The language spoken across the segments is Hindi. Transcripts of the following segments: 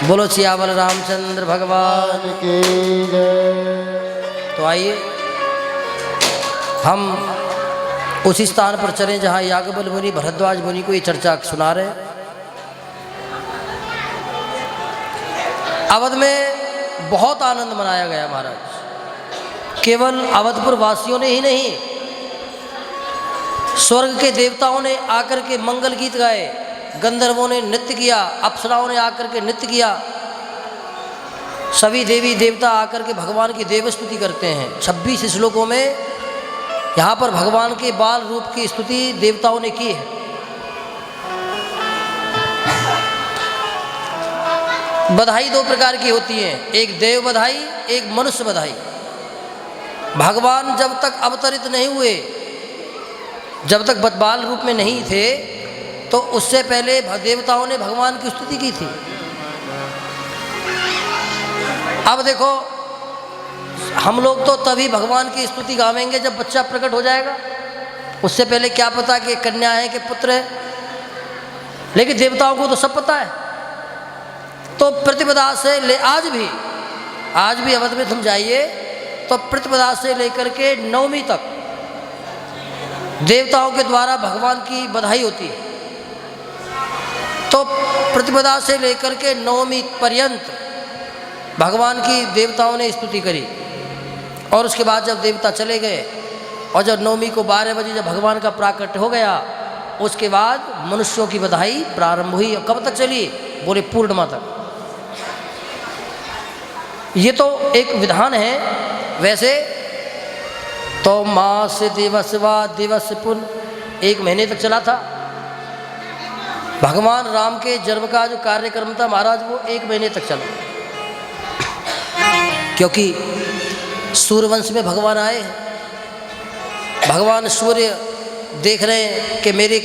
बोलो सियावल रामचंद्र भगवान की जय। तो आइए हम उसी स्थान पर चलें जहाँ याज्ञवल्क्य मुनि भरद्वाज मुनि को ये चर्चा सुना रहे हैं। अवध में बहुत आनंद मनाया गया महाराज। केवल अवधपुर वासियों ने ही नहीं, स्वर्ग के देवताओं ने आकर के मंगल गीत गाए, गंधर्वों ने नृत्य किया, अप्सराओं ने आकर के नृत्य किया, सभी देवी देवता आकर के भगवान की देव स्तुति करते हैं। 26 श्लोकों में यहाँ पर भगवान के बाल रूप की स्तुति देवताओं ने की है। बधाई दो प्रकार की होती है, एक देव बधाई, एक मनुष्य बधाई। भगवान जब तक अवतरित नहीं हुए, जब तक बाल रूप में नहीं थे, तो उससे पहले देवताओं ने भगवान की स्तुति की थी। अब देखो, हम लोग तो तभी भगवान की स्तुति गावेंगे जब बच्चा प्रकट हो जाएगा। उससे पहले क्या पता कि कन्या है कि पुत्र है, लेकिन देवताओं को तो सब पता है। तो प्रतिपदा से ले आज भी अवध में तुम जाइए तो प्रतिपदा से लेकर के नवमी तक देवताओं के द्वारा भगवान की बधाई होती है। तो प्रतिपदा से लेकर के नवमी पर्यंत भगवान की देवताओं ने स्तुति करी, और उसके बाद जब देवता चले गए और जब नवमी को 12 बजे जब भगवान का प्राकट्य हो गया, उसके बाद मनुष्यों की बधाई प्रारंभ हुई। और कब तक चली? बोले पूर्णिमा तक। ये तो एक विधान है। वैसे तो मास दिवस व दिवस पुन 1 महीने तक चला था। भगवान राम के जन्म का जो कार्यक्रम था महाराज, वो 1 महीने तक चला, क्योंकि सूर्यवंश में भगवान आए हैं। भगवान सूर्य देख रहे हैं कि मेरे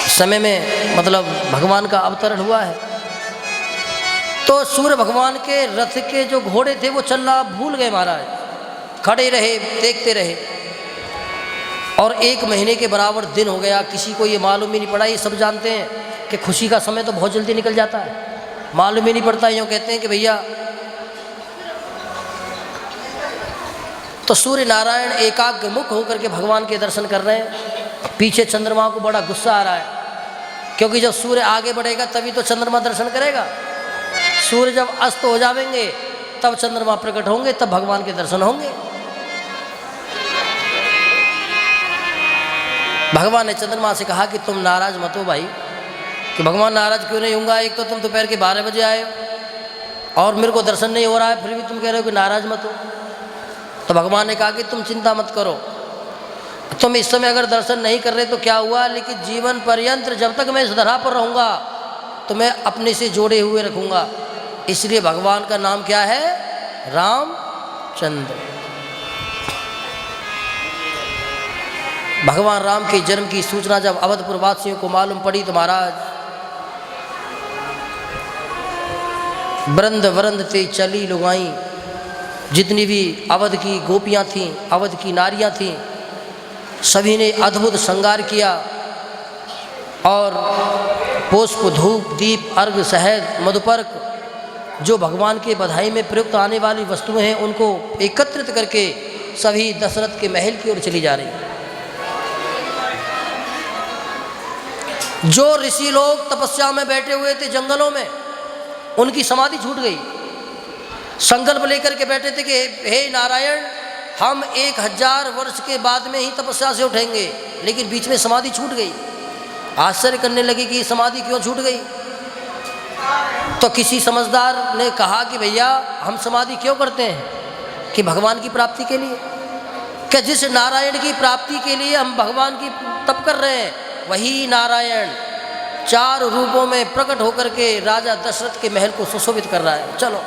समय में मतलब भगवान का अवतरण हुआ है। तो सूर्य भगवान के रथ के जो घोड़े थे वो चलना भूल गए महाराज, खड़े रहे, देखते रहे, और 1 महीने के बराबर दिन हो गया। किसी को ये मालूम ही नहीं पड़ा। ये सब जानते हैं कि खुशी का समय तो बहुत जल्दी निकल जाता है, मालूम ही नहीं पड़ता। यूँ कहते हैं कि भैया, तो सूर्य नारायण एकाग्र मुख होकर के भगवान के दर्शन कर रहे हैं। पीछे चंद्रमा को बड़ा गुस्सा आ रहा है, क्योंकि जब सूर्य आगे बढ़ेगा तभी तो चंद्रमा दर्शन करेगा। सूर्य जब अस्त हो जाएंगे तब चंद्रमा प्रकट होंगे, तब भगवान के दर्शन होंगे। भगवान ने चंद्रमा से कहा कि तुम नाराज मत हो भाई। कि भगवान नाराज क्यों नहीं होऊंगा? एक तो तुम दोपहर के 12 बजे आए हो और मेरे को दर्शन नहीं हो रहा है, फिर भी तुम कह रहे हो कि नाराज मत हो। तो भगवान ने कहा कि तुम चिंता मत करो, तुम इस समय अगर दर्शन नहीं कर रहे तो क्या हुआ, लेकिन जीवन पर्यंत जब तक मैं इस धरा पर रहूँगा तो मैं अपने से जोड़े हुए रखूँगा। इसलिए भगवान का नाम क्या है? रामचंद्र। भगवान राम के जन्म की सूचना जब अवधपुर वासियों को मालूम पड़ी तो महाराज वृंद वृंद ते चली लुगाई, जितनी भी अवध की गोपियाँ थीं, अवध की नारियाँ थीं, सभी ने अद्भुत श्रृंगार किया और पुष्प, धूप, दीप, अर्घ, शहद, मधुपर्क, जो भगवान के बधाई में प्रयुक्त आने वाली वस्तुएं हैं, उनको एकत्रित करके सभी दशरथ के महल की ओर चली जा रही। जो ऋषि लोग तपस्या में बैठे हुए थे जंगलों में, उनकी समाधि छूट गई। संकल्प लेकर के बैठे थे कि हे नारायण, हम 1000 वर्ष के बाद में ही तपस्या से उठेंगे, लेकिन बीच में समाधि छूट गई। आश्चर्य करने लगे कि ये समाधि क्यों छूट गई। तो किसी समझदार ने कहा कि भैया, हम समाधि क्यों करते हैं? कि भगवान की प्राप्ति के लिए। कि जिस नारायण की प्राप्ति के लिए हम भगवान की तप कर रहे हैं, वही नारायण 4 रूपों में प्रकट होकर के राजा दशरथ के महल को सुशोभित कर रहा है। चलो,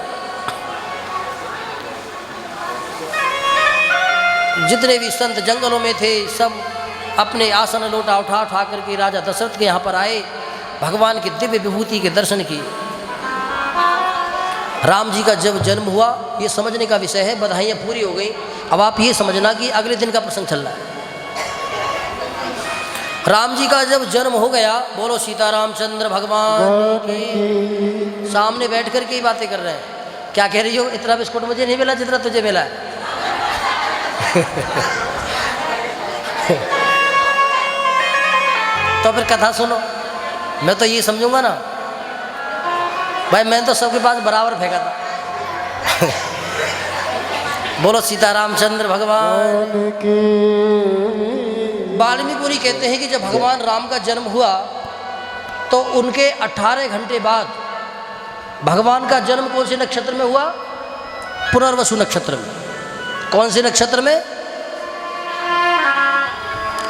जितने भी संत जंगलों में थे सब अपने आसन लोटा उठा करके राजा दशरथ के यहाँ पर आए, भगवान की दिव्य विभूति के दर्शन किए। राम जी का जब जन्म हुआ ये समझने का विषय है। बधाइयाँ पूरी हो गई। अब आप ये समझना कि अगले दिन का प्रसंग चल रहा है। राम जी का जब जन्म हो गया, बोलो सीता रामचंद्र भगवान की, सामने बैठ कर के ही बातें कर रहे हैं। क्या कह रही हो? इतना बिस्कुट मुझे नहीं मिला जितना तुझे मिला है। तो फिर कथा सुनो। मैं तो ये समझूंगा ना भाई, मैंने तो सबके पास बराबर फेंका था। बोलो सीतारामचंद्र भगवान की। वाल्मीकि मुनि कहते हैं कि जब भगवान राम का जन्म हुआ तो उनके 18 घंटे बाद भगवान का जन्म कौन से नक्षत्र में हुआ? पुनर्वसु नक्षत्र में। कौन से नक्षत्र में?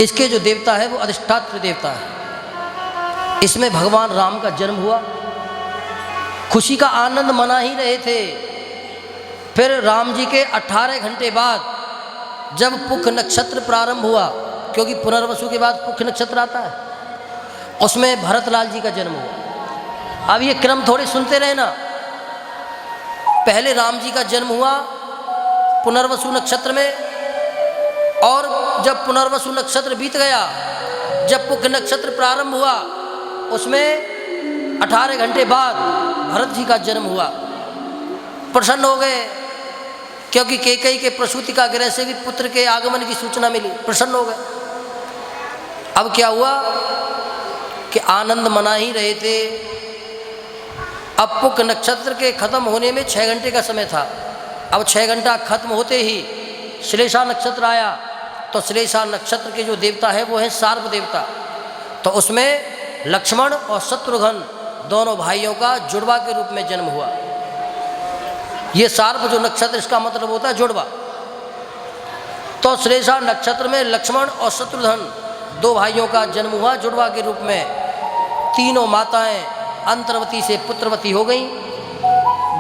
इसके जो देवता है वो अधिष्ठात्र देवता है। इसमें भगवान राम का जन्म हुआ। खुशी का आनंद मना ही रहे थे। फिर राम जी के 18 घंटे बाद जब पुख नक्षत्र प्रारंभ हुआ, क्योंकि पुनर्वसु के बाद पुख नक्षत्र आता है, उसमें भरतलाल जी का जन्म हुआ। अब ये क्रम थोड़े सुनते रहे ना। पहले राम जी का जन्म हुआ पुनर्वसु नक्षत्र में, और जब पुनर्वसु नक्षत्र बीत गया, जब पुख नक्षत्र प्रारंभ हुआ, उसमें 18 घंटे बाद भरत जी का जन्म हुआ। प्रसन्न हो गए, क्योंकि कैकेयी के प्रसूति का ग्रह से भी पुत्र के आगमन की सूचना मिली। प्रसन्न हो गए। अब क्या हुआ कि आनंद मना ही रहे थे। अब पुख नक्षत्र के खत्म होने में 6 घंटे का समय था। अब 6 घंटा खत्म होते ही श्लेषा नक्षत्र आया। तो श्लेषा नक्षत्र के जो देवता है वो है सार्प देवता। तो उसमें लक्ष्मण और शत्रुघ्न दोनों भाइयों का जुड़वा के रूप में जन्म हुआ। ये सार्प जो नक्षत्र, इसका मतलब होता है जुड़वा। तो श्लेषा नक्षत्र में लक्ष्मण और शत्रुघ्न 2 भाइयों का जन्म हुआ जुड़वा के रूप में। तीनों माताएं अंतर्वती से पुत्रवती हो गईं।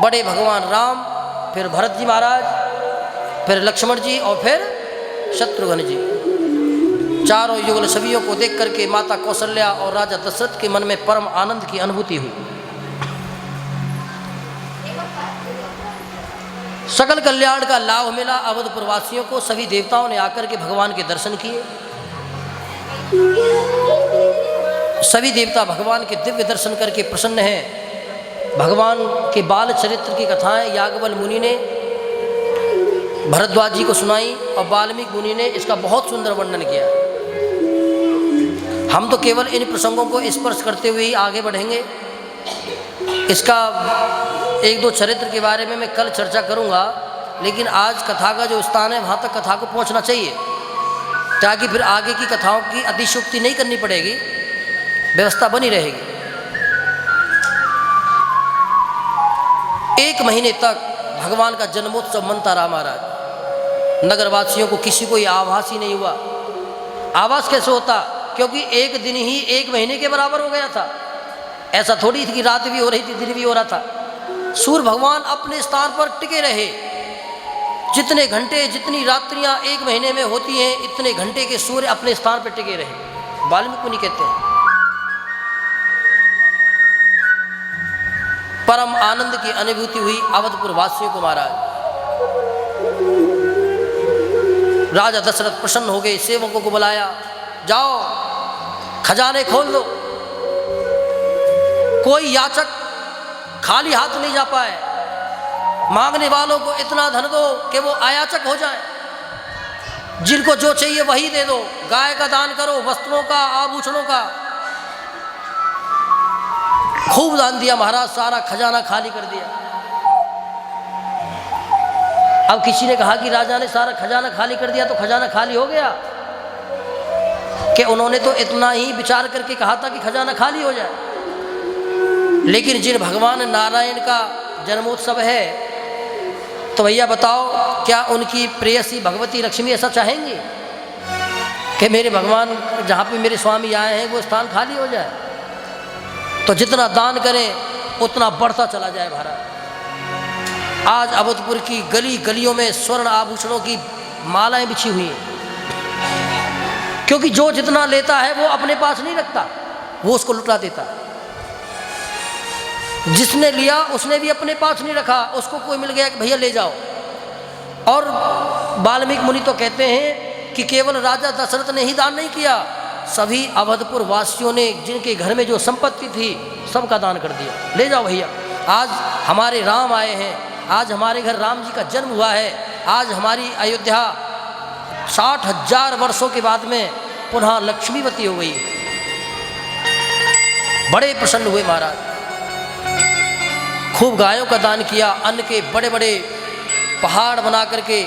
बड़े भगवान राम, फिर भरत जी महाराज, फिर लक्ष्मण जी और फिर शत्रुघ्न जी। चारों युगल छवियों को देख करके माता कौशल्या और राजा दशरथ के मन में परम आनंद की अनुभूति हुई। सकल कल्याण का लाभ मिला अवधपुर वासियों को। सभी देवताओं ने आकर के भगवान के दर्शन किए। सभी देवता भगवान के दिव्य दर्शन करके प्रसन्न हैं। भगवान के बाल चरित्र की कथाएं याज्ञवल्क्य मुनि ने भरद्वाज जी को सुनाई और वाल्मीकि मुनि ने इसका बहुत सुंदर वर्णन किया। हम तो केवल इन प्रसंगों को स्पर्श करते हुए ही आगे बढ़ेंगे। इसका 1-2 चरित्र के बारे में मैं कल चर्चा करूंगा, लेकिन आज कथा का जो स्थान है वहाँ तक कथा को पहुँचना चाहिए, ताकि फिर आगे की कथाओं की अतिशयोक्ति नहीं करनी पड़ेगी, व्यवस्था बनी रहेगी। 1 महीने तक भगवान का जन्मोत्सव मनता रहा महाराज। नगरवासियों को किसी को आभास ही नहीं हुआ। आभास कैसे होता? क्योंकि एक दिन ही 1 महीने के बराबर हो गया था। ऐसा थोड़ी थी कि रात भी हो रही थी, दिन भी हो रहा था। सूर्य भगवान अपने स्थान पर टिके रहे। जितने घंटे, जितनी रात्रियां 1 महीने में होती हैं, इतने घंटे के सूर्य अपने स्थान पर टिके रहे। वाल्मीकि मुनि कहते हैं परम आनंद की अनुभूति हुई अवधपुर वासियों को महाराज। राजा दशरथ प्रसन्न हो गए। सेवकों को बुलाया, जाओ खजाने खोल दो। कोई याचक खाली हाथ नहीं जा पाए। मांगने वालों को इतना धन दो कि वो अयाचक हो जाए। जिनको जो चाहिए वही दे दो। गाय का दान करो, वस्त्रों का, आभूषणों का। खूब दान दिया महाराज, सारा खजाना खाली कर दिया। अब किसी ने कहा कि राजा ने सारा खजाना खाली कर दिया तो खजाना खाली हो गया कि उन्होंने तो इतना ही विचार करके कहा था कि खजाना खाली हो जाए। लेकिन जिन भगवान नारायण का जन्मोत्सव है, तो भैया बताओ, क्या उनकी प्रेयसी भगवती लक्ष्मी ऐसा चाहेंगी कि मेरे भगवान जहाँ पे मेरे स्वामी आए हैं वो स्थान खाली हो जाए? तो जितना दान करें उतना बढ़ता चला जाए महाराज। आज अवधपुर की गली गलियों में स्वर्ण आभूषणों की मालाएं बिछी हुई हैं, क्योंकि जो जितना लेता है वो अपने पास नहीं रखता, वो उसको लुटा देता। जिसने लिया उसने भी अपने पास नहीं रखा, उसको कोई मिल गया कि भैया ले जाओ। और वाल्मीकि मुनि तो कहते हैं कि केवल राजा दशरथ ने ही दान नहीं किया, सभी अवधपुर वासियों ने जिनके घर में जो संपत्ति थी सबका दान कर दिया। ले जाओ भैया। आज हमारे राम आए हैं, आज हमारे घर राम जी का जन्म हुआ है, आज हमारी अयोध्या 60,000 वर्षों के बाद में पुनः लक्ष्मीवती हो गई। बड़े प्रसन्न हुए महाराज, खूब गायों का दान किया, अन्न के बड़े बड़े पहाड़ बना करके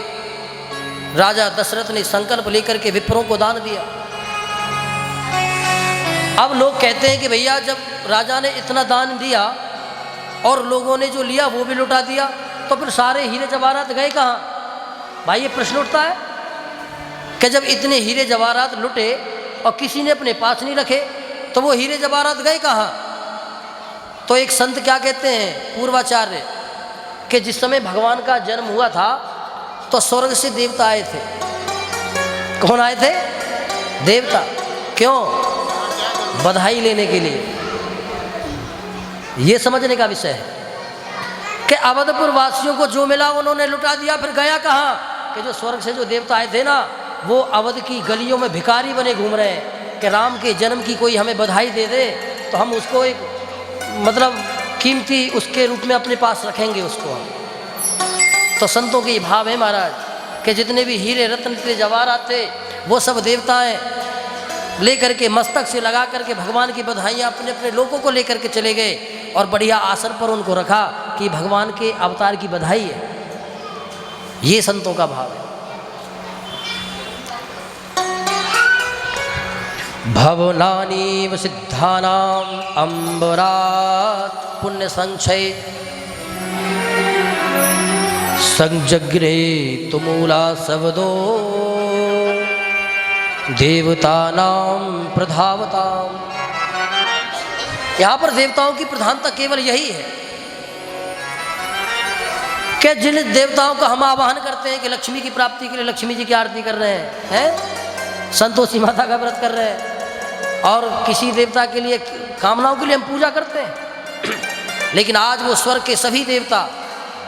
राजा दशरथ ने संकल्प लेकर के विप्रों को दान दिया। अब लोग कहते हैं कि भैया जब राजा ने इतना दान दिया और लोगों ने जो लिया वो भी लुटा दिया, तो फिर सारे हीरे जवाहरात गए कहाँ? भाई ये प्रश्न उठता है कि जब इतने हीरे जवाहरात लुटे और किसी ने अपने पास नहीं रखे तो वो हीरे जवाहरात गए कहाँ? तो एक संत क्या कहते हैं, पूर्वाचार्य, कि जिस समय भगवान का जन्म हुआ था तो स्वर्ग से देवता आए थे। कौन आए थे? देवता। क्यों? बधाई लेने के लिए। ये समझने का विषय है कि अवधपुर वासियों को जो मिला उन्होंने लुटा दिया, फिर गया कहाँ? कि जो स्वर्ग से जो देवता आए थे ना, वो अवध की गलियों में भिखारी बने घूम रहे हैं कि राम के जन्म की कोई हमें बधाई दे दे तो हम उसको एक मतलब कीमती उसके रूप में अपने पास रखेंगे उसको हम। तो संतों के भाव है महाराज कि जितने भी हीरे रत्न थे जवाहरात थे वो सब देवताएं लेकर के मस्तक से लगा करके भगवान की बधाइयाँ अपने अपने लोगों को लेकर के चले गए और बढ़िया आसन पर उनको रखा कि भगवान के अवतार की बधाई है। ये संतों का भाव है। भवनानि सिद्धानाम अंबरात पुण्य संचय संजग्रे तुमूला सवदो देवतानाम प्रधावताम। यहाँ पर देवताओं की प्रधानता केवल यही है कि जिन देवताओं का हम आवाहन करते हैं कि लक्ष्मी की प्राप्ति के लिए लक्ष्मी जी की आरती कर रहे हैं, संतोषी माता का व्रत कर रहे हैं और किसी देवता के लिए कामनाओं के लिए हम पूजा करते हैं, लेकिन आज वो स्वर्ग के सभी देवता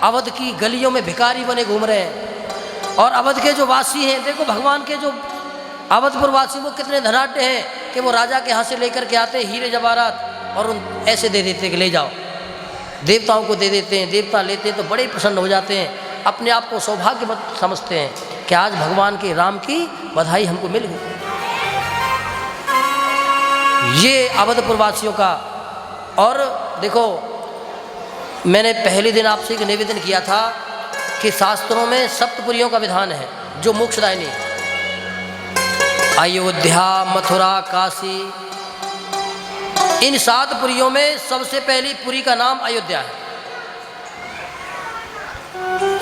अवध की गलियों में भिखारी बने घूम रहे हैं। और अवध के जो वासी हैं, देखो भगवान के जो अवधपुर वासी वो कितने धनाढ्य हैं कि वो राजा के यहाँ से लेकर के आते हैं हीरे जवाहरात और उन ऐसे दे देते हैं कि ले जाओ, देवताओं को दे देते हैं। देवता लेते हैं तो बड़े प्रसन्न हो जाते हैं, अपने आप को सौभाग्यवत समझते हैं कि आज भगवान के राम की बधाई हमको मिल गई। ये अवधपुर वासियों का। और देखो मैंने पहले दिन आपसे एक निवेदन किया था कि शास्त्रों में सप्तपुरियों का विधान है जो मोक्षदायिनी, अयोध्या, मथुरा, काशी, इन 7 पुरियों में सबसे पहली पुरी का नाम अयोध्या है।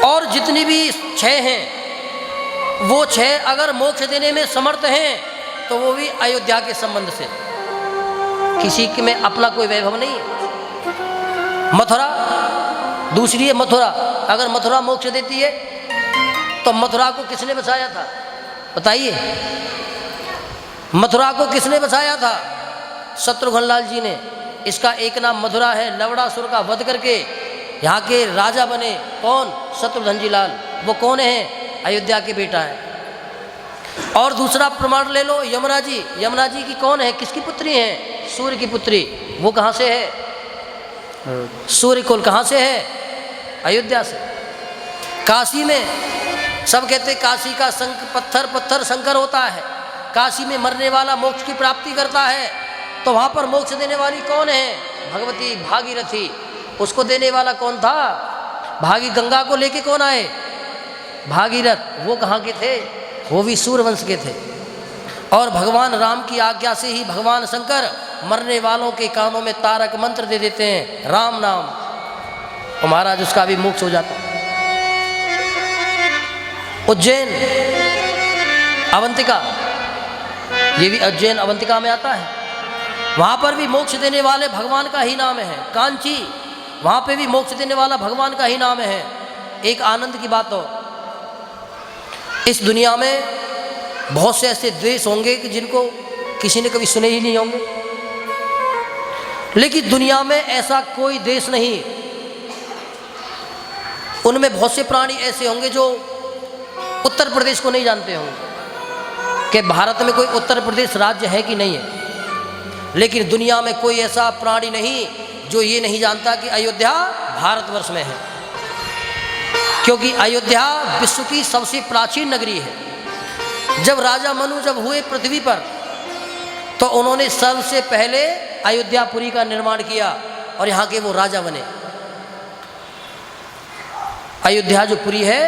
और जितनी भी 6 हैं वो 6 अगर मोक्ष देने में समर्थ हैं तो वो भी अयोध्या के संबंध से, किसी के में अपना कोई वैभव नहीं है। मथुरा दूसरी है, मथुरा अगर मथुरा मोक्ष देती है तो मथुरा को किसने बसाया था बताइए? मथुरा को किसने बसाया था? शत्रुघ्न लाल जी ने। इसका एक नाम मथुरा है, लवड़ासुर का वध करके यहाँ के राजा बने। कौन? शत्रुघ्न जी लाल। वो कौन है? अयोध्या के बेटा है। और दूसरा प्रमाण ले लो, यमुना जी। यमुना जी की कौन है, किसकी पुत्री है? सूर्य की पुत्री। वो कहाँ से है? सूर्य कुल। कहाँ से है? अयोध्या से। काशी में सब कहते काशी का पत्थर पत्थर शंकर होता है, काशी में मरने वाला मोक्ष की प्राप्ति करता है। तो वहाँ पर मोक्ष देने वाली कौन है? भगवती भागीरथी। उसको देने वाला कौन था? भागी गंगा को लेके कौन आए? भागीरथ। वो कहाँ के थे? वो भी सूर्यवंश के थे। और भगवान राम की आज्ञा से ही भगवान शंकर मरने वालों के कानों में तारक मंत्र दे देते हैं, राम नाम, और महाराज उसका भी मोक्ष हो जाता। उज्जैन, अवंतिका, ये भी उज्जैन अवंतिका में आता है। वहाँ पर भी मोक्ष देने वाले भगवान का ही नाम है। कांची, वहाँ पे भी मोक्ष देने वाला भगवान का ही नाम है। एक आनंद की बात हो, इस दुनिया में बहुत से ऐसे देश होंगे कि जिनको किसी ने कभी सुने ही नहीं होंगे, लेकिन दुनिया में ऐसा कोई देश नहीं, उनमें बहुत से प्राणी ऐसे होंगे जो उत्तर प्रदेश को नहीं जानते होंगे कि भारत में कोई उत्तर प्रदेश राज्य है कि नहीं है। लेकिन दुनिया में कोई ऐसा प्राणी नहीं जो ये नहीं जानता कि अयोध्या भारतवर्ष में है, क्योंकि अयोध्या विश्व की सबसे प्राचीन नगरी है। जब राजा मनु जब हुए पृथ्वी पर तो उन्होंने सबसे पहले अयोध्यापुरी का निर्माण किया और यहाँ के वो राजा बने। अयोध्या जो पुरी है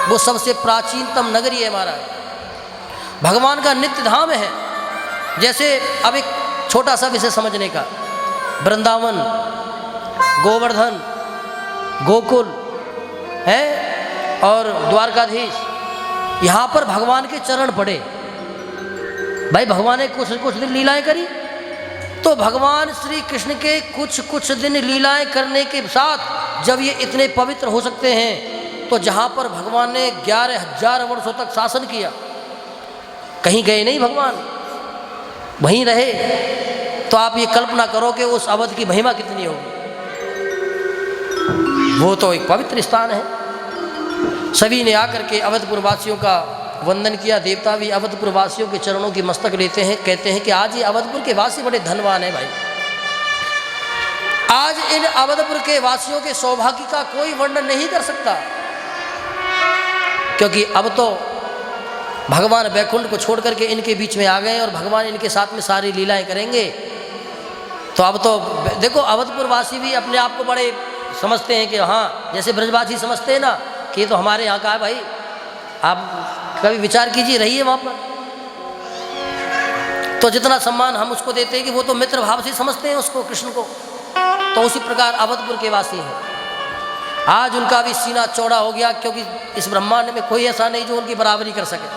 वो सबसे प्राचीनतम नगरी है महाराज, भगवान का नित्य धाम है। जैसे अब एक छोटा सा विषय समझने का, वृंदावन, गोवर्धन, गोकुल है और द्वारकाधीश, यहाँ पर भगवान के चरण पड़े। भाई भगवान ने कुछ दिन लीलाएं करी, तो भगवान श्री कृष्ण के कुछ दिन लीलाएं करने के साथ जब ये इतने पवित्र हो सकते हैं, तो जहाँ पर भगवान ने 11,000 वर्षों तक शासन किया, कहीं गए नहीं भगवान, वहीं रहे। तो आप ये कल्पना करो कि उस अवध की महिमा कितनी होगी। वो तो एक पवित्र स्थान है। सभी ने आकर के अवधपुर वासियों का वंदन किया। देवता भी अवधपुर वासियों के चरणों की मस्तक लेते हैं, कहते हैं कि आज ये अवधपुर के वासी बड़े धनवान हैं भाई। आज इन अवधपुर के वासियों के सौभाग्य का कोई वर्णन नहीं कर सकता, क्योंकि अब तो भगवान वैकुंठ को छोड़ करके इनके बीच में आ गए और भगवान इनके साथ में सारी लीलाएं करेंगे। तो अब तो देखो अवधपुर वासी भी अपने आप को बड़े समझते हैं कि हाँ, जैसे ब्रजवासी समझते हैं ना कि ये तो हमारे यहाँ का है भाई। आप कभी विचार कीजिए, रहिए वहाँ पर, तो जितना सम्मान हम उसको देते हैं कि वो तो मित्र भाव से समझते हैं उसको, कृष्ण को, तो उसी प्रकार अवधपुर के वासी हैं। आज उनका भी सीना चौड़ा हो गया, क्योंकि इस ब्रह्मांड में कोई ऐसा नहीं जो उनकी बराबरी कर सके।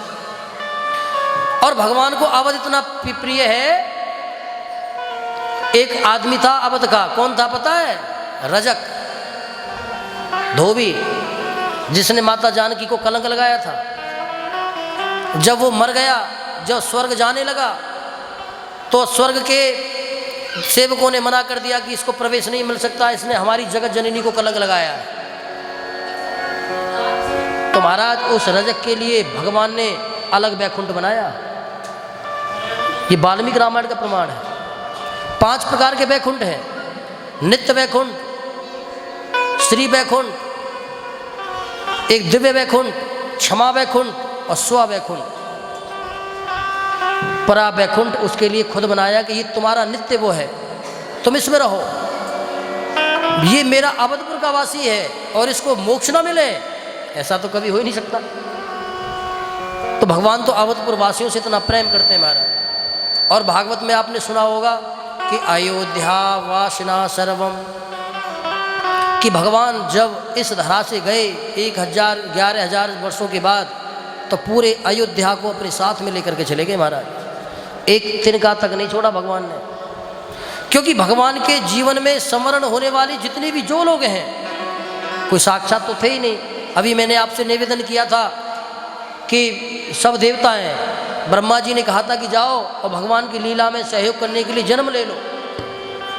और भगवान को अवध इतना प्रिय है। एक आदमी था अवध का, कौन था पता है? रजक, धोबी, जिसने माता जानकी को कलंक लगाया था। जब वो मर गया, जब स्वर्ग जाने लगा, तो स्वर्ग के सेवकों ने मना कर दिया कि इसको प्रवेश नहीं मिल सकता, इसने हमारी जगत जननी को कलंक लगाया है। तो महाराज उस रजक के लिए भगवान ने अलग वैकुंठ बनाया। ये वाल्मीकि रामायण का प्रमाण है। 5 प्रकार के वैकुंठ हैं: नित्य वैकुंठ, श्री वैकुंठ, एक दिव्य वैकुंठ, क्षमा वैकुंठ और स्व वैकुंठ। परा वैकुंठ उसके लिए खुद बनाया कि ये तुम्हारा नित्य वो है, तुम इसमें रहो। ये मेरा अवधपुर का वासी है और इसको मोक्ष ना मिले, ऐसा तो कभी हो ही नहीं सकता। तो भगवान तो अवधपुर वासियों से इतना प्रेम करते हैं महाराज। और भागवत में आपने सुना होगा कि अयोध्या वासिना सर्वम, कि भगवान जब इस धरा से गए 11,000 वर्षों के बाद, तो पूरे अयोध्या को अपने साथ में लेकर के चले गए महाराज। एक तिनका तक नहीं छोड़ा भगवान ने, क्योंकि भगवान के जीवन में स्मरण होने वाले जितने भी जो लोग हैं, कोई साक्षात तो थे ही नहीं। अभी मैंने आपसे निवेदन किया था कि सब देवता हैं। ब्रह्मा जी ने कहा था कि जाओ और भगवान की लीला में सहयोग करने के लिए जन्म ले लो।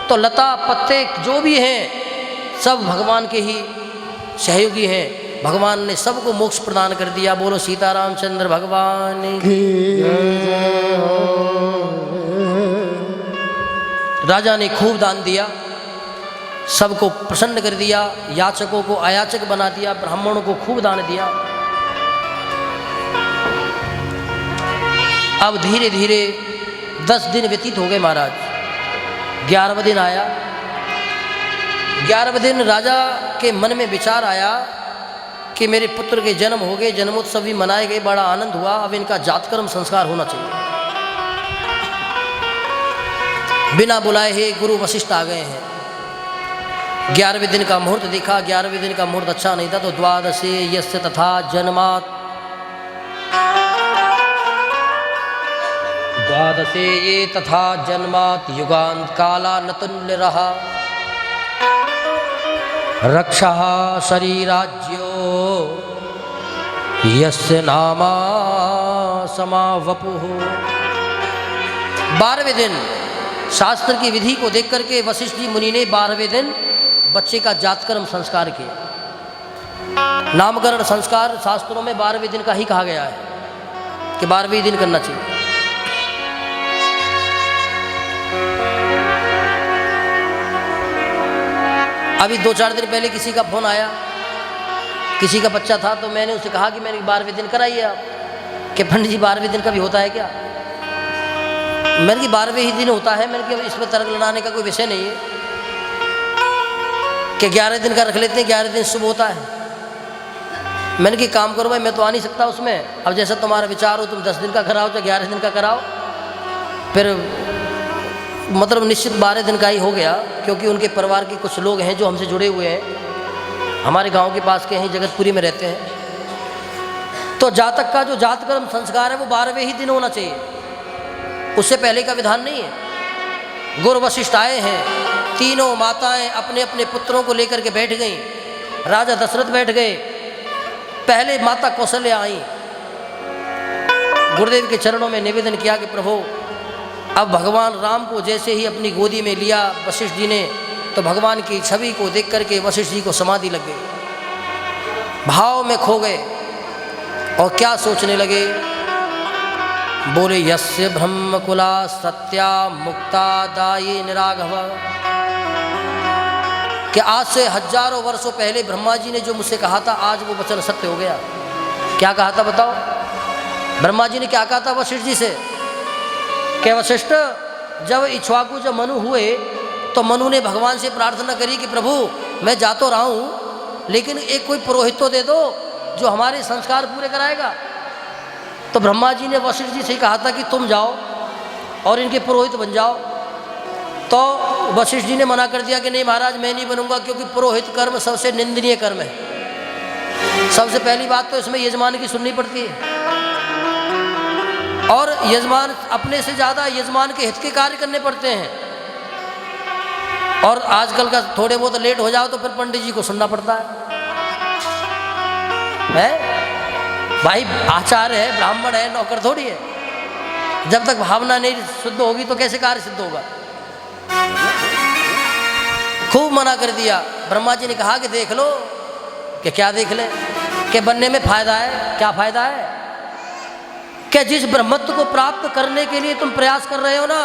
तो लता पत्ते जो भी हैं सब भगवान के ही सहयोगी हैं। भगवान ने सबको मोक्ष प्रदान कर दिया। बोलो सीतारामचंद्र भगवान की जय हो। राजा ने खूब दान दिया, सबको प्रसन्न कर दिया, याचकों को अयाचक बना दिया, ब्राह्मणों को खूब दान दिया। अब धीरे धीरे 10 दिन व्यतीत हो गए महाराज। 11वां दिन आया। 11वें दिन राजा के मन में विचार आया कि मेरे पुत्र के जन्म हो गए, जन्मोत्सव भी मनाए गए, बड़ा आनंद हुआ, अब इनका जातकर्म संस्कार होना चाहिए। बिना बुलाए ही गुरु वशिष्ठ आ गए हैं। 11वें दिन का मुहूर्त देखा, 11वें दिन का मुहूर्त अच्छा नहीं था। तो द्वादशे यस्य तथा जन्मात्, द्वादशे ये तथा जन्मात् युगांत काला नतुल्य रहा, रक्षा शरीराज्यो यस्य नामा समावपुः। 12वें दिन शास्त्र की विधि को देख करके वशिष्ठ जी मुनि ने 12वें दिन बच्चे का जातकर्म संस्कार किया। नामकरण संस्कार शास्त्रों में 12वें दिन का ही कहा गया है कि 12वें दिन करना चाहिए। अभी 2-4 दिन पहले किसी का फ़ोन आया, किसी का बच्चा था, तो मैंने उसे कहा कि मैंने 12वें दिन कराइए आप, कि पंडित जी 12वें दिन का भी होता है क्या? मैंने कि 12वें ही दिन होता है। मैंने कि इसमें तर्क लड़ाने का कोई विषय नहीं है कि 11 दिन का रख लेते हैं, 11 दिन शुभ होता है। मैंने कि काम करो भाई, मैं तो आ नहीं सकता उसमें। अब जैसा तुम्हारा विचार हो, तुम 10 दिन का कराओ चाहे 11 दिन का कराओ। फिर मतलब निश्चित 12 दिन का ही हो गया, क्योंकि उनके परिवार के कुछ लोग हैं जो हमसे जुड़े हुए हैं, हमारे गांव के पास के हैं, जगतपुरी में रहते हैं। तो जातक का जो जात कर्म संस्कार है वो 12वें ही दिन होना चाहिए, उससे पहले का विधान नहीं है। गुरु वशिष्ठ आए हैं, तीनों माताएं अपने अपने पुत्रों को लेकर के बैठ गईं। राजा दशरथ बैठ गए, पहले माता कौशल्या आई, गुरुदेव के चरणों में निवेदन किया कि प्रभु अब भगवान राम को जैसे ही अपनी गोदी में लिया वशिष्ठ जी ने, तो भगवान की छवि को देख करके वशिष्ठ जी को समाधि लग गई, भाव में खो गए और क्या सोचने लगे। बोले यस्य ब्रह्मकुला सत्या मुक्ता दायी निराघव, कि आज से हजारों वर्षों पहले ब्रह्मा जी ने जो मुझसे कहा था, आज वो वचन सत्य हो गया। क्या कहा था बताओ? ब्रह्मा जी ने क्या कहा था वशिष्ठ जी से कि वशिष्ठ, जब इक्ष्वाकु जब मनु हुए तो मनु ने भगवान से प्रार्थना करी कि प्रभु मैं जा तो रहा हूँ, लेकिन एक कोई पुरोहित तो दे दो जो हमारे संस्कार पूरे कराएगा। तो ब्रह्मा जी ने वशिष्ठ जी से कहा था कि तुम जाओ और इनके पुरोहित बन जाओ। तो वशिष्ठ जी ने मना कर दिया कि नहीं महाराज, मैं नहीं बनूंगा, क्योंकि पुरोहित कर्म सबसे निंदनीय कर्म है। सबसे पहली बात तो इसमें यजमान की सुननी पड़ती है, और यजमान अपने से ज़्यादा यजमान के हित के कार्य करने पड़ते हैं। और आजकल का थोड़े बहुत लेट हो जाओ तो फिर पंडित जी को सुनना पड़ता है? भाई आचार्य है, ब्राह्मण है, नौकर थोड़ी है। जब तक भावना नहीं शुद्ध होगी तो कैसे कार्य सिद्ध होगा? खूब मना कर दिया। ब्रह्मा जी ने कहा कि देख लो। कि क्या देख ले? कि बनने में फायदा है। क्या फायदा है? कि जिस ब्रह्मत्व को प्राप्त करने के लिए तुम प्रयास कर रहे हो ना,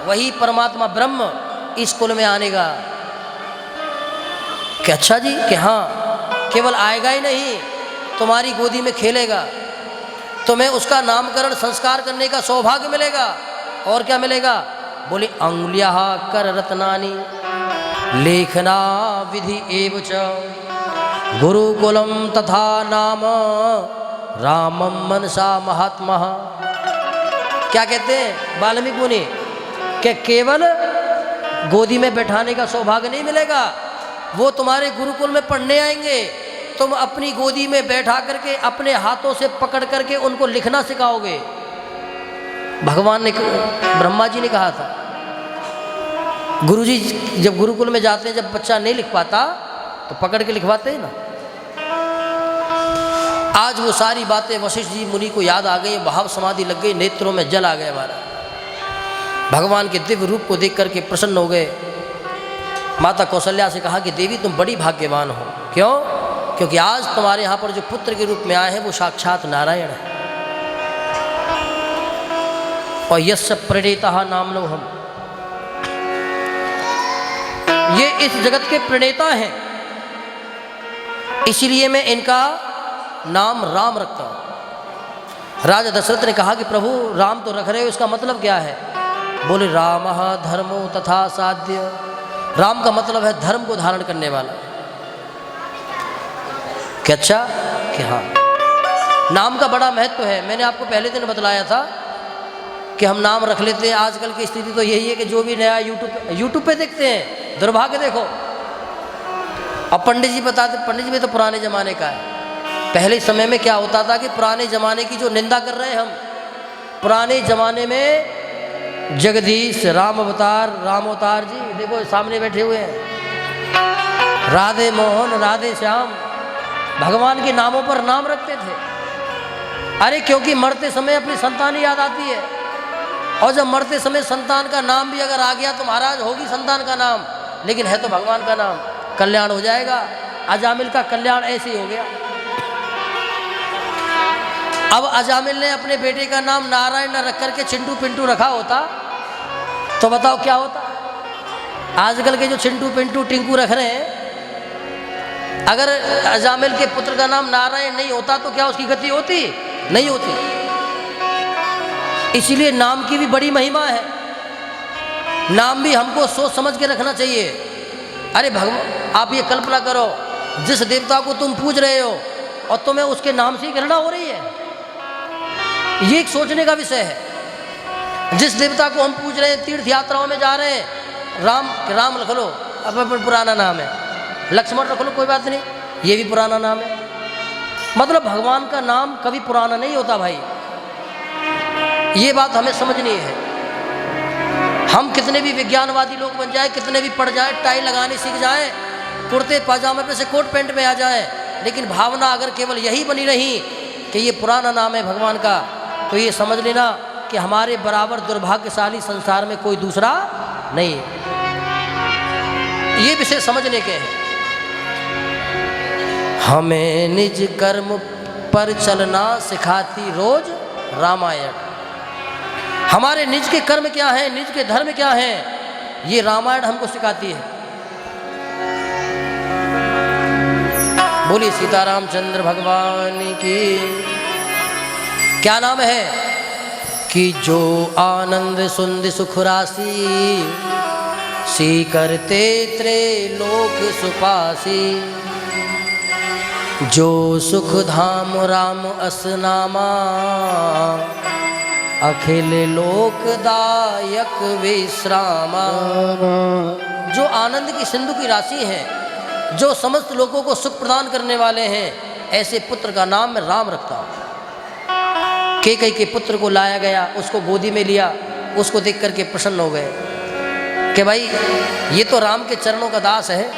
वही परमात्मा ब्रह्म इस कुल में आने का। कि अच्छा जी, कि हाँ, केवल आएगा ही नहीं, तुम्हारी गोदी में खेलेगा, तुम्हें उसका नामकरण संस्कार करने का सौभाग्य मिलेगा। और क्या मिलेगा? बोले अंगुलिया कर रत्नानी लेखना विधि एव च गुरुकुलम तथा नाम रामम मनसा महात्मा। क्या कहते हैं वाल्मीकि मुनि? कि केवल गोदी में बैठाने का सौभाग्य नहीं मिलेगा, वो तुम्हारे गुरुकुल में पढ़ने आएंगे, तुम अपनी गोदी में बैठा करके अपने हाथों से पकड़ करके उनको लिखना सिखाओगे। भगवान ने, ब्रह्मा जी ने कहा था। गुरुजी जब गुरुकुल में जाते हैं, जब बच्चा नहीं लिख पाता तो पकड़ के लिखवाते हैं ना। आज वो सारी बातें वशिष्ठ जी मुनि को याद आ गई, भाव समाधि लग गई, नेत्रों में जल आ गए हमारा। भगवान के दिव्य रूप को देख करके प्रसन्न हो गए। माता कौशल्या से कहा कि देवी तुम बड़ी भाग्यवान हो। क्यों? क्योंकि आज तुम्हारे यहाँ पर जो पुत्र के रूप में आए हैं वो साक्षात नारायण है। और यस्य प्रणेता नाम लो हम, ये इस जगत के प्रणेता हैं, इसलिए मैं इनका नाम राम रखता हूं। राजा दशरथ ने कहा कि प्रभु राम तो रख रहे हो, इसका मतलब क्या है? बोले रामः धर्मो तथा साध्य। राम का मतलब है धर्म को धारण करने वाला। कि अच्छा, कि हाँ, नाम का बड़ा महत्व है। मैंने आपको पहले दिन बतलाया था कि हम नाम रख लेते हैं। आजकल की स्थिति तो यही है कि जो भी नया यूट्यूब पे देखते हैं, दुर्भाग्य देखो। अब पंडित जी बताते, पंडित जी भी तो पुराने ज़माने का है। पहले समय में क्या होता था कि पुराने ज़माने की जो निंदा कर रहे हैं हम, पुराने ज़माने में जगदीश, राम अवतार जी देखो सामने बैठे हुए हैं, राधे मोहन, राधे श्याम, भगवान के नामों पर नाम रखते थे। अरे क्योंकि मरते समय अपनी संतान ही याद आती है, और जब मरते समय संतान का नाम भी अगर आ गया तो महाराज होगी संतान का नाम, लेकिन है तो भगवान का नाम, कल्याण हो जाएगा। अजामिल का कल्याण ऐसे ही हो गया। अब अजामिल ने अपने बेटे का नाम नारायण न रख करके चिंटू पिंटू रखा होता तो बताओ क्या होता। आजकल के जो चिंटू पिंटू टिंकू रख रहे हैं अगर अजामिल के पुत्र का नाम नारायण नहीं होता तो क्या उसकी गति होती? नहीं होती। इसीलिए नाम की भी बड़ी महिमा है। नाम भी हमको सोच समझ के रखना चाहिए। अरे भगवान, आप ये कल्पना करो, जिस देवता को तुम पूज रहे हो और तुम्हें उसके नाम से ही घृणा हो रही है, ये एक सोचने का विषय है। जिस देवता को हम पूज रहे हैं, तीर्थ यात्राओं में जा रहे हैं, राम रख लो, अब पुराना नाम है, लक्ष्मण रख लो, कोई बात नहीं, ये भी पुराना नाम है। मतलब भगवान का नाम कभी पुराना नहीं होता भाई, ये बात हमें समझनी है। हम कितने भी विज्ञानवादी लोग बन जाए, कितने भी पढ़ जाए, टाई लगाने सीख जाए, कुर्ते पाजामे पे से कोट पैंट में आ जाए, लेकिन भावना अगर केवल यही बनी रही कि ये पुराना नाम है भगवान का, तो ये समझ लेना कि हमारे बराबर दुर्भाग्यशाली संसार में कोई दूसरा नहीं है। ये विषय समझने के हैं। हमें निज कर्म पर चलना सिखाती रोज रामायण। हमारे निज के कर्म क्या हैं, निज के धर्म क्या हैं, ये रामायण हमको सिखाती है। बोलिए सीतारामचंद्र भगवान की। क्या नाम है कि जो आनंद सुंद सुख राशि, सी करते त्रैलोक सुपासी, जो सुख धाम राम असनामा, अखिल लोकदायक विश्रामा। जो आनंद की सिंधु की राशि है, जो समस्त लोगों को सुख प्रदान करने वाले हैं, ऐसे पुत्र का नाम मैं राम रखता हूँ। कैकेयी के पुत्र को लाया गया, उसको गोदी में लिया, उसको देख करके प्रसन्न हो गए कि भाई ये तो राम के चरणों का दास है,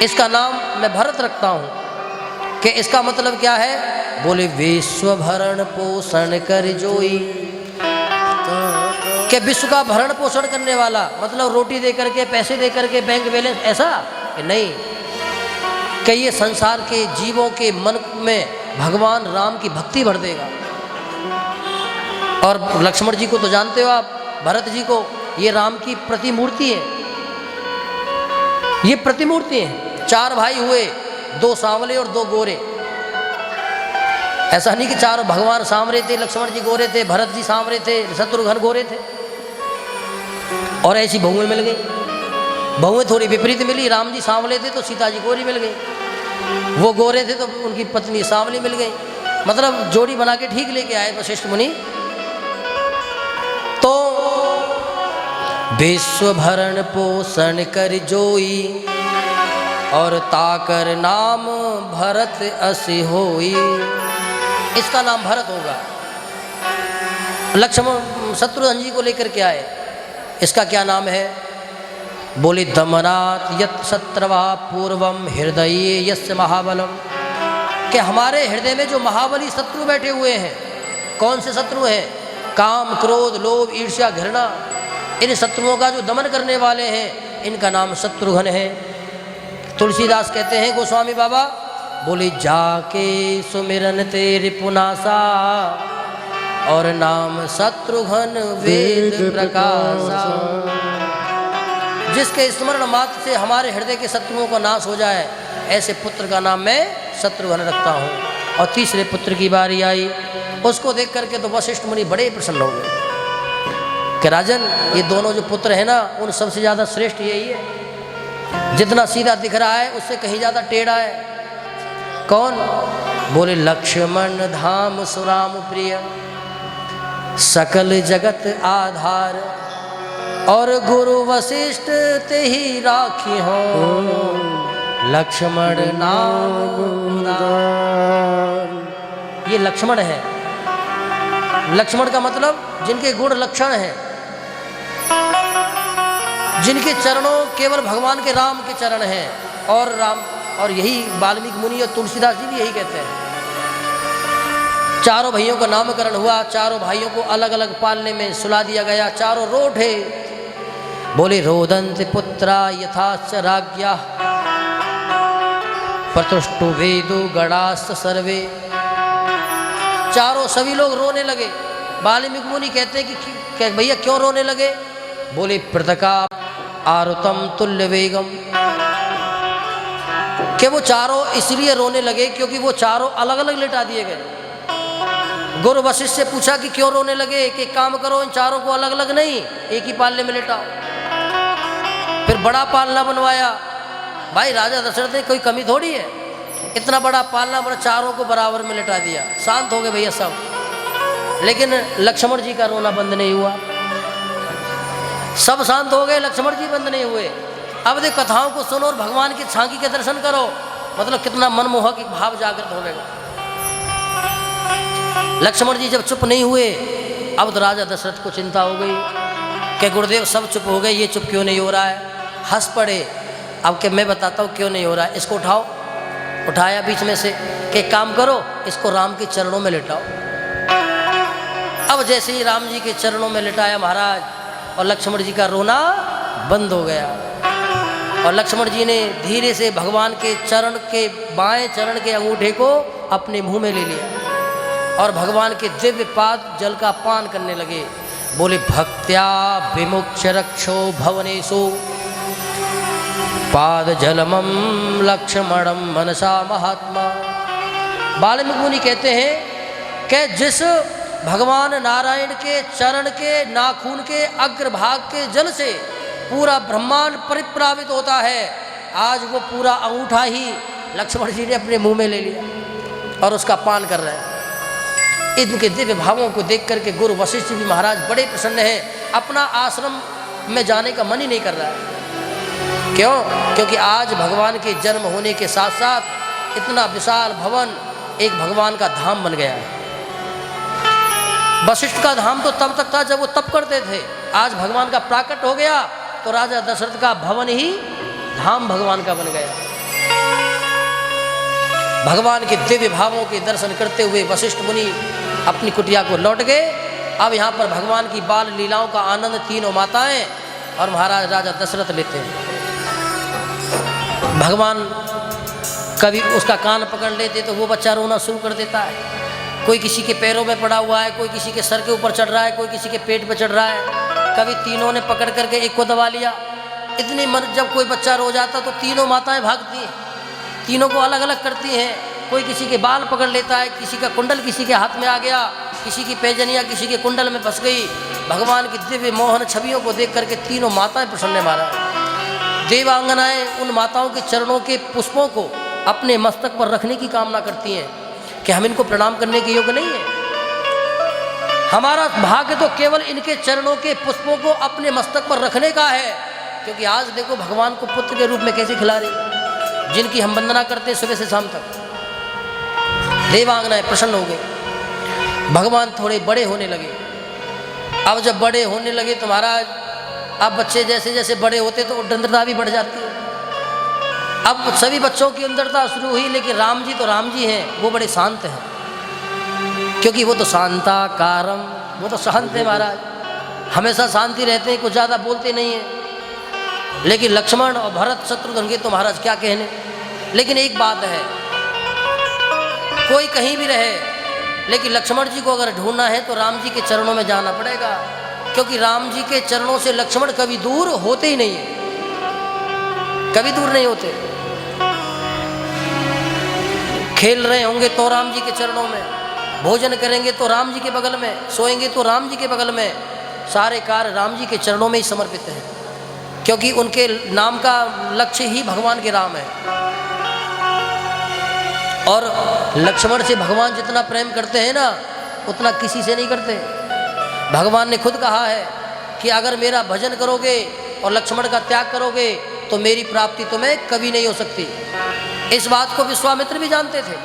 इसका नाम मैं भरत रखता हूँ। कि इसका मतलब क्या है? बोले विश्व भरण पोषण कर जोई, कि विश्व का भरण पोषण करने वाला, मतलब रोटी दे करके, पैसे दे करके, बैंक बैलेंस, ऐसा कि नहीं, कि ये संसार के जीवों के मन में भगवान राम की भक्ति भर देगा। और लक्ष्मण जी को तो जानते हो आप, भरत जी को, ये राम की प्रतिमूर्ति है, ये प्रतिमूर्ति है। 4 भाई हुए, 2 सांवले और 2 गोरे। ऐसा नहीं कि 4 भगवान सांवरे थे, लक्ष्मण जी गोरे थे, भरत जी सांवरे थे, शत्रुघ्न गोरे थे। और ऐसी बहुएं मिल गई, बहुएं थोड़ी विपरीत मिली। राम जी सांवले थे तो सीता जी गोरी मिल गई, वो गोरे थे तो उनकी पत्नी सांवली मिल गई। मतलब जोड़ी बना के ठीक लेके आए वशिष्ठ मुनि। तो विश्व भरण पोषण कर जोई, और ताकर नाम भरत असि होई। इसका नाम भरत होगा। लक्ष्मण शत्रुघ्न जी को लेकर के आए, इसका क्या नाम है? बोले दमनात् यत् शत्रवा पूर्वम हृदये यस्य महाबलम, कि हमारे हृदय में जो महाबली शत्रु बैठे हुए हैं। कौन से शत्रु हैं? काम, क्रोध, लोभ, ईर्ष्या, घृणा, इन शत्रुओं का जो दमन करने वाले हैं, इनका नाम शत्रुघ्न है। तुलसीदास कहते हैं, गोस्वामी बाबा बोले जाके सुमिरन तेरे पुनासा, और नाम शत्रुघ्न वेद प्रकाशा। जिसके स्मरण मात्र से हमारे हृदय के शत्रुओं का नाश हो जाए, ऐसे पुत्र का नाम मैं शत्रुघ्न रखता हूँ। और तीसरे पुत्र की बारी आई, उसको देख करके तो वशिष्ठ मुनि बड़े प्रसन्न हो गए कि राजन, ये दोनों जो पुत्र हैं ना, उन सबसे ज़्यादा श्रेष्ठ यही है। जितना सीधा दिख रहा है उससे कहीं ज़्यादा टेढ़ा है। कौन? बोले लक्ष्मण धाम सुराम प्रिय, सकल जगत आधार, और गुरु वशिष्ठ ते ही राखी हो, लक्ष्मण नाम। ये लक्ष्मण है। लक्ष्मण का मतलब जिनके गुण लक्षण हैं, जिनके चरणों केवल भगवान के राम के चरण हैं। और यही वाल्मीकि मुनि और तुलसीदास जी भी यही कहते हैं। चारों भाइयों का नामकरण हुआ, चारों भाइयों को अलग अलग पालने में सुला दिया गया। चारों रोठे। बोले रोदंत पुत्रा यथाच राज्ञा, प्रतुष्टु वेदो गणास्त सर्वे। चारों सभी लोग रोने लगे। वाल्मीकि मुनि कहते हैं कि भैया क्यों रोने लगे? बोले पृथका आरुतम तुल्य वेगम, कि वो चारों इसलिए रोने लगे क्योंकि वो चारों अलग अलग लिटा दिए गए। गुरु वशिष्ठ से पूछा कि क्यों रोने लगे, कि काम करो इन चारों को अलग अलग नहीं, एक ही पालने में लिटाओ। फिर बड़ा पालना बनवाया। भाई राजा दशरथ ने कोई कमी थोड़ी है, इतना बड़ा पालना बना, चारों को बराबर में लिटा दिया। शांत हो गए भैया सब, लेकिन लक्ष्मण जी का रोना बंद नहीं हुआ। सब शांत हो गए, लक्ष्मण जी बंद नहीं हुए। अब देखो कथाओं को सुनो और भगवान की झांकी के दर्शन करो, मतलब कितना मनमोहक एक भाव जागृत हो गया। लक्ष्मण जी जब चुप नहीं हुए, अब तो राजा दशरथ को चिंता हो गई कि गुरुदेव सब चुप हो गए, ये चुप क्यों नहीं हो रहा है। हंस पड़े। अब कि मैं बताता हूँ क्यों नहीं हो रहा है, इसको उठाओ। उठाया बीच में से कि काम करो, इसको राम के चरणों में लिटाओ। अब जैसे ही राम जी के चरणों में लिटाया महाराज, और लक्ष्मण जी का रोना बंद हो गया। और लक्ष्मण जी ने धीरे से भगवान के चरण के बाएं चरण के अंगूठे को अपने मुंह में ले लिया और भगवान के दिव्य पाद जल का पान करने लगे। बोले भक्त्या विमुच्य रक्षो भवनेषु पाद जलमम लक्ष्मणम मनसा महात्मा। वाल्मीकि मुनि कहते हैं कि जिस भगवान नारायण के चरण के नाखून के अग्रभाग के जल से पूरा ब्रह्मांड परिप्लावित होता है, आज वो पूरा अंगूठा ही लक्ष्मण जी ने अपने मुंह में ले लिया और उसका पान कर रहे हैं। इनके दिव्य भावों को देख करके गुरु वशिष्ठ जी महाराज बड़े प्रसन्न हैं। अपना आश्रम में जाने का मन ही नहीं कर रहा है। क्यों? क्योंकि आज भगवान के जन्म होने के साथ साथ इतना विशाल भवन एक भगवान का धाम बन गया है। वशिष्ठ का धाम तो तब तक था जब वो तप करते थे, आज भगवान का प्राकट हो गया तो राजा दशरथ का भवन ही धाम भगवान का बन गया। भगवान के दिव्य भावों के दर्शन करते हुए वशिष्ठ मुनि अपनी कुटिया को लौट गए। अब यहाँ पर भगवान की बाल लीलाओं का आनंद तीनों माताएं और महाराज राजा दशरथ लेते हैं। भगवान कभी उसका कान पकड़ लेते तो वो बच्चा रोना शुरू कर देता है। कोई किसी के पैरों में पड़ा हुआ है, कोई किसी के सर के ऊपर चढ़ रहा है, कोई किसी के पेट पे चढ़ रहा है। कभी तीनों ने पकड़ करके एक को दबा लिया। इतनी मन जब कोई बच्चा रो जाता तो तीनों माताएं भागती हैं, तीनों को अलग अलग करती हैं। कोई किसी के बाल पकड़ लेता है, किसी का कुंडल किसी के हाथ में आ गया, किसी की पैजनिया किसी के कुंडल में फंस गई। भगवान की दिव्य मोहन छवियों को देख करके तीनों माताएं प्रसन्न मारा। देवांगनाएं उन माताओं के चरणों के पुष्पों को अपने मस्तक पर रखने की कामना करती हैं कि हम इनको प्रणाम करने के योग्य नहीं है। हमारा भाग्य तो केवल इनके चरणों के पुष्पों को अपने मस्तक पर रखने का है। क्योंकि आज देखो भगवान को पुत्र के रूप में कैसे खिला रही, जिनकी हम वंदना करते हैं सुबह से शाम तक। देवांगनाएं प्रसन्न हो गए। भगवान थोड़े बड़े होने लगे। अब जब बड़े होने लगे तो महाराज अब बच्चे जैसे जैसे बड़े होते तो उद्दंडता भी बढ़ जाती है। अब सभी बच्चों की उद्दंडता शुरू हुई, लेकिन राम जी हैं, वो बड़े शांत हैं। क्योंकि वो तो शांताकारम, वो तो शांत है महाराज, हमेशा शांति रहते हैं, कुछ ज़्यादा बोलते नहीं हैं। लेकिन लक्ष्मण और भरत शत्रुघ्न के तो महाराज क्या कहने। लेकिन एक बात है, कोई कहीं भी रहे, लेकिन लक्ष्मण जी को अगर ढूंढना है तो राम जी के चरणों में जाना पड़ेगा। क्योंकि राम जी के चरणों से लक्ष्मण कभी दूर होते ही नहीं है, कभी दूर नहीं होते। खेल रहे होंगे तो राम जी के चरणों में, भोजन करेंगे तो राम जी के बगल में, सोएंगे तो राम जी के बगल में। सारे कार्य राम जी के चरणों में ही समर्पित हैं, क्योंकि उनके नाम का लक्ष्य ही भगवान के राम है। और लक्ष्मण से भगवान जितना प्रेम करते हैं ना, उतना किसी से नहीं करते। भगवान ने खुद कहा है कि अगर मेरा भजन करोगे और लक्ष्मण का त्याग करोगे तो मेरी प्राप्ति तुम्हें कभी नहीं हो सकती। इस बात को विश्वामित्र भी जानते थे।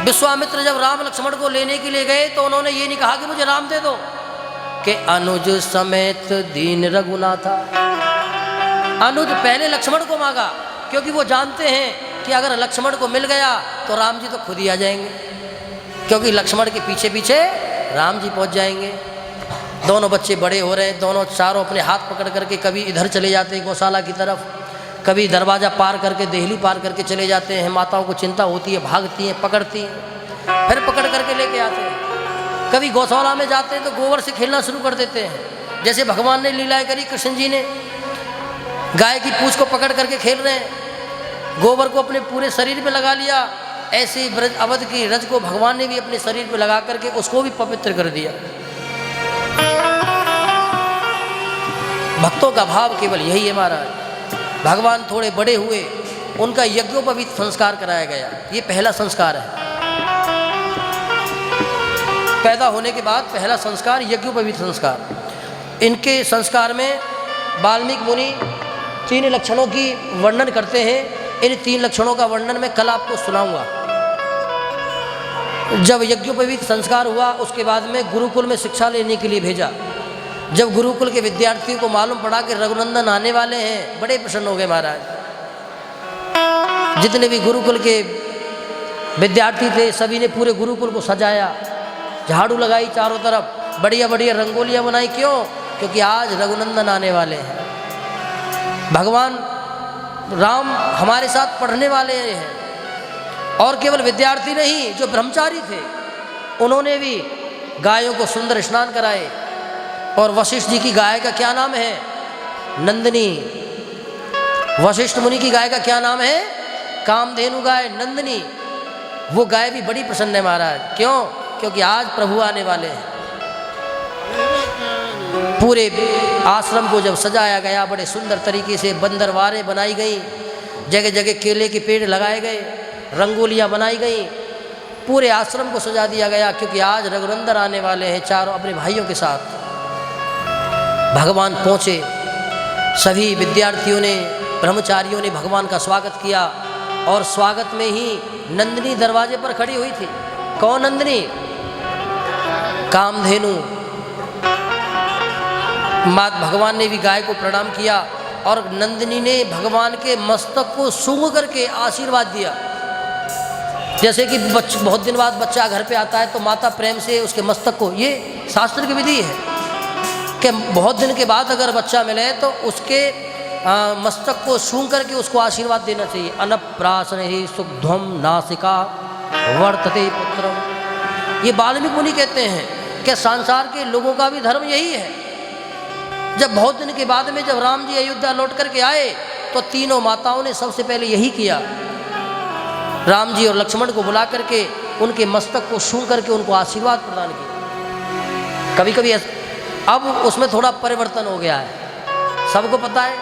विश्वामित्र जब राम लक्ष्मण को लेने के लिए गए तो उन्होंने ये नहीं कहा कि मुझे राम दे दो, कि अनुज समेत दीन रघुनाथा। अनुज पहले लक्ष्मण को मांगा, क्योंकि वो जानते हैं कि अगर लक्ष्मण को मिल गया तो राम जी तो खुद ही आ जाएंगे, क्योंकि लक्ष्मण के पीछे पीछे राम जी पहुंच जाएंगे। दोनों बच्चे बड़े हो रहे हैं, दोनों चारों अपने हाथ पकड़ करके कभी इधर चले जाते हैं गौशाला की तरफ, कभी दरवाज़ा पार करके देहली पार करके चले जाते हैं। माताओं को चिंता होती है, भागती हैं, पकड़ती हैं, फिर पकड़ करके लेके आते हैं। कभी गौशाला में जाते हैं तो गोबर से खेलना शुरू कर देते हैं, जैसे भगवान ने लीलाएं करी। कृष्ण जी ने गाय की पूंछ को पकड़ करके खेल रहे हैं, गोबर को अपने पूरे शरीर पे लगा लिया, ऐसे ही ब्रज अवध की रज को भगवान ने भी अपने शरीर पे लगा करके उसको भी पवित्र कर दिया। भक्तों का भाव केवल यही है महाराज। भगवान थोड़े बड़े हुए, उनका यज्ञोपवीत संस्कार कराया गया। ये पहला संस्कार है। पैदा होने के बाद पहला संस्कार यज्ञोपवीत संस्कार। इनके संस्कार में वाल्मीकि मुनि 3 लक्षणों की वर्णन करते हैं। इन 3 लक्षणों का वर्णन मैं कल आपको सुनाऊंगा। जब यज्ञोपवीत संस्कार हुआ, उसके बाद में गुरुकुल में शिक्षा लेने के लिए भेजा। जब गुरुकुल के विद्यार्थियों को मालूम पड़ा कि रघुनंदन आने वाले हैं, बड़े प्रसन्न हो गए महाराज। जितने भी गुरुकुल के विद्यार्थी थे, सभी ने पूरे गुरुकुल को सजाया, झाड़ू लगाई चारों तरफ, बढ़िया बढ़िया रंगोलियां बनाई। क्यों? क्योंकि आज रघुनंदन आने वाले हैं। भगवान राम हमारे साथ पढ़ने वाले हैं। और केवल विद्यार्थी नहीं, जो ब्रह्मचारी थे उन्होंने भी गायों को सुंदर स्नान कराए। और वशिष्ठ जी की गाय का क्या नाम है? नंदिनी। वशिष्ठ मुनि की गाय का क्या नाम है? कामधेनु गाय नंदिनी। वो गाय भी बड़ी प्रसन्न है महाराज। क्यों? क्योंकि आज प्रभु आने वाले हैं। पूरे आश्रम को जब सजाया गया, बड़े सुंदर तरीके से बंदरवारें बनाई गई, जगह जगह केले के पेड़ लगाए गए, रंगोलियां बनाई गई, पूरे आश्रम को सजा दिया गया। क्योंकि आज रघुनंदन आने वाले हैं चारों अपने भाइयों के साथ। भगवान पहुँचे। सभी विद्यार्थियों ने, ब्रह्मचारियों ने भगवान का स्वागत किया। और स्वागत में ही नंदिनी दरवाजे पर खड़ी हुई थी। कौन नंदिनी? कामधेनु। मात भगवान ने भी गाय को प्रणाम किया और नंदिनी ने भगवान के मस्तक को सूंघ करके आशीर्वाद दिया। जैसे कि बहुत दिन बाद बच्चा घर पे आता है तो माता प्रेम से उसके मस्तक को, ये शास्त्र की विधि है कि बहुत दिन के बाद अगर बच्चा मिले तो उसके मस्तक को सूंघ करके उसको आशीर्वाद देना चाहिए। अनप्राशन ही सुग्धम नासिका वर्तते पुत्रम। ये वाल्मीकि मुनि कहते हैं कि संसार के लोगों का भी धर्म यही है। जब बहुत दिन के बाद में जब राम जी अयोध्या लौट करके आए तो तीनों माताओं ने सबसे पहले यही किया। राम जी और लक्ष्मण को बुला करके उनके मस्तक को सूंघ करके उनको आशीर्वाद प्रदान किया। कभी कभी अब उसमें थोड़ा परिवर्तन हो गया है, सबको पता है,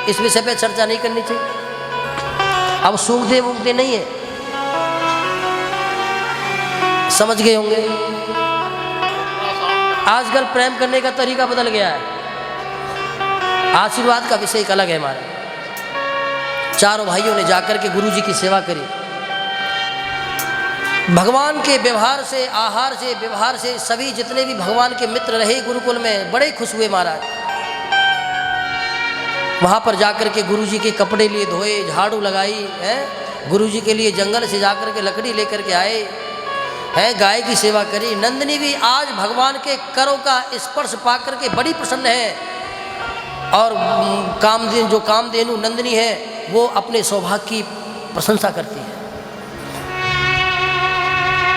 इस विषय पे चर्चा नहीं करनी चाहिए। अब सूंघते वूंघते नहीं है, समझ गए होंगे। आजकल प्रेम करने का तरीका बदल गया है। आशीर्वाद का विषय एक अलग है हमारा। चारों भाइयों ने जाकर के गुरु जी की सेवा करी। भगवान के व्यवहार से, आहार से, व्यवहार से सभी जितने भी भगवान के मित्र रहे गुरुकुल में बड़े खुश हुए महाराज। वहाँ पर जाकर के गुरु जी के कपड़े लिए धोए, झाड़ू लगाई है, गुरु जी के लिए जंगल से जाकर के लकड़ी लेकर के आए हैं, गाय की सेवा करी। नंदिनी भी आज भगवान के करों का स्पर्श पा करके बड़ी प्रसन्न है। और कामधेनु नंदिनी है, वो अपने सौभाग्य की प्रशंसा करती है।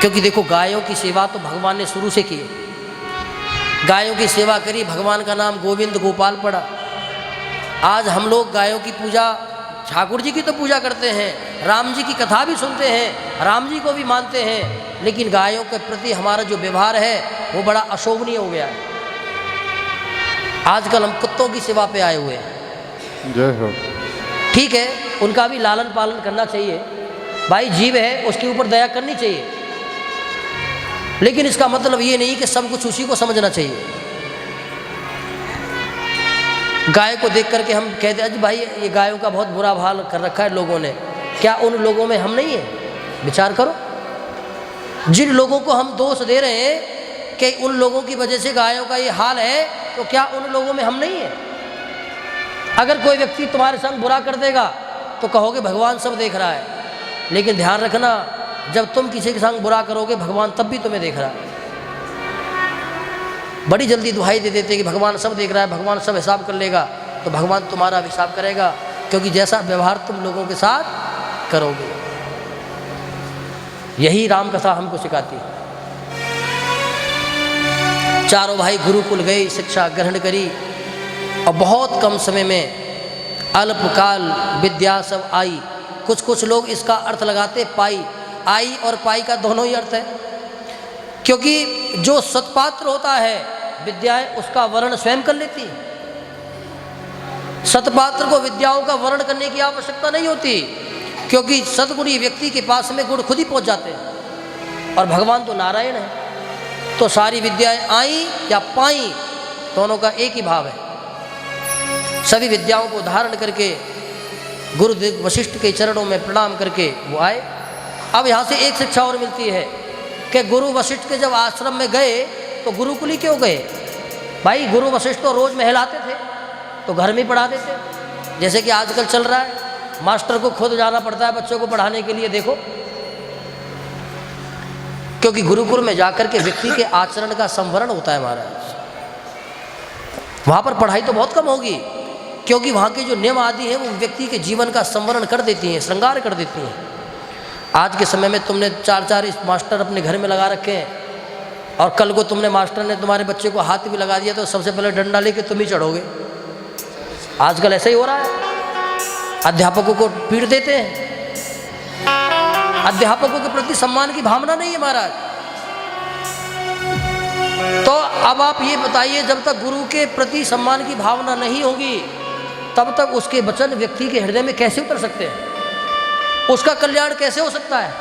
क्योंकि देखो, गायों की सेवा तो भगवान ने शुरू से की। गायों की सेवा करी, भगवान का नाम गोविंद गोपाल पड़ा। आज हम लोग गायों की पूजा, ठाकुर जी की तो पूजा करते हैं, राम जी की कथा भी सुनते हैं, राम जी को भी मानते हैं, लेकिन गायों के प्रति हमारा जो व्यवहार है वो बड़ा अशोभनीय हो गया है। आजकल हम कुत्तों की सेवा पे आए हुए हैं। जय हो। ठीक है, उनका भी लालन पालन करना चाहिए भाई, जीव है, उसके ऊपर दया करनी चाहिए। लेकिन इसका मतलब ये नहीं कि सब कुछ उसी को समझना चाहिए। गाय को देख करके हम कहते हैं भाई ये गायों का बहुत बुरा हाल कर रखा है लोगों ने। क्या उन लोगों में हम नहीं है? विचार करो। जिन लोगों को हम दोष दे रहे हैं कि उन लोगों की वजह से गायों का ये हाल है, तो क्या उन लोगों में हम नहीं है? अगर कोई व्यक्ति तुम्हारे संग बुरा कर देगा तो कहोगे भगवान सब देख रहा है, लेकिन ध्यान रखना, जब तुम किसी के संग बुरा करोगे भगवान तब भी तुम्हें देख रहा है। बड़ी जल्दी दुहाई दे देते कि भगवान सब देख रहा है, भगवान सब हिसाब कर लेगा, तो भगवान तुम्हारा हिसाब करेगा, क्योंकि जैसा व्यवहार तुम लोगों के साथ करोगे। यही राम कथा हमको सिखाती है। चारों भाई गुरुकुल गए, शिक्षा ग्रहण करी और बहुत कम समय में अल्पकाल विद्या सब आई। कुछ कुछ लोग इसका अर्थ लगाते पाई, आई और पाई का दोनों ही अर्थ है, क्योंकि जो सत्पात्र होता है विद्याएं उसका वर्णन स्वयं कर लेती है। सत्पात्र को विद्याओं का वर्णन करने की आवश्यकता नहीं होती, क्योंकि सद्गुणी व्यक्ति के पास में गुण खुद ही पहुंच जाते हैं। और भगवान तो नारायण है, तो सारी विद्याएं आई या पाई दोनों का एक ही भाव है। सभी विद्याओं को धारण करके गुरुदेव वशिष्ठ के चरणों में प्रणाम करके वो आए। अब यहाँ से एक शिक्षा और मिलती है कि गुरु वशिष्ठ के जब आश्रम में गए तो गुरुकुली क्यों गए? भाई गुरु वशिष्ठ तो रोज़ महलाते थे, तो घर में पढ़ा देते, जैसे कि आजकल चल रहा है, मास्टर को खुद जाना पड़ता है बच्चों को पढ़ाने के लिए। देखो, क्योंकि गुरुकुल में जाकर के व्यक्ति के आचरण का संवरण होता है महाराज। वहाँ पर पढ़ाई तो बहुत कम होगी, क्योंकि वहाँ के जो नियम आदि हैं वो व्यक्ति के जीवन का संवरण कर देती हैं, श्रृंगार कर देती हैं। आज के समय में तुमने 4-4 इस मास्टर अपने घर में लगा रखे हैं, और कल को तुमने मास्टर ने तुम्हारे बच्चे को हाथ भी लगा दिया तो सबसे पहले डंडा लेके तुम ही चढ़ोगे। आजकल ऐसा ही हो रहा है, अध्यापकों को पीट देते हैं। अध्यापकों के प्रति सम्मान की भावना नहीं है महाराज। तो अब आप ये बताइए, जब तक गुरु के प्रति सम्मान की भावना नहीं होगी तब तक उसके वचन व्यक्ति के हृदय में कैसे उतर सकते हैं? उसका कल्याण कैसे हो सकता है?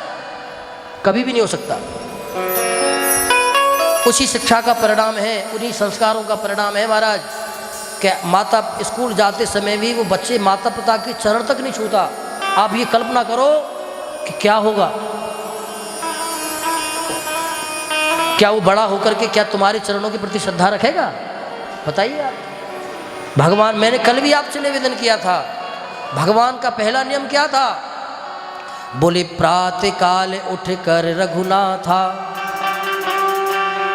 कभी भी नहीं हो सकता। उसी शिक्षा का परिणाम है, उन्हीं संस्कारों का परिणाम है महाराज, कि माता स्कूल जाते समय भी वो बच्चे माता पिता के चरण तक नहीं छूता। आप ये कल्पना करो कि क्या होगा, क्या वो बड़ा होकर के क्या तुम्हारे चरणों के प्रति श्रद्धा रखेगा? बताइए आप। भगवान, मैंने कल भी आपसे निवेदन किया था, भगवान का पहला नियम क्या था? बोले प्रातः काल उठ कर रघुनाथा,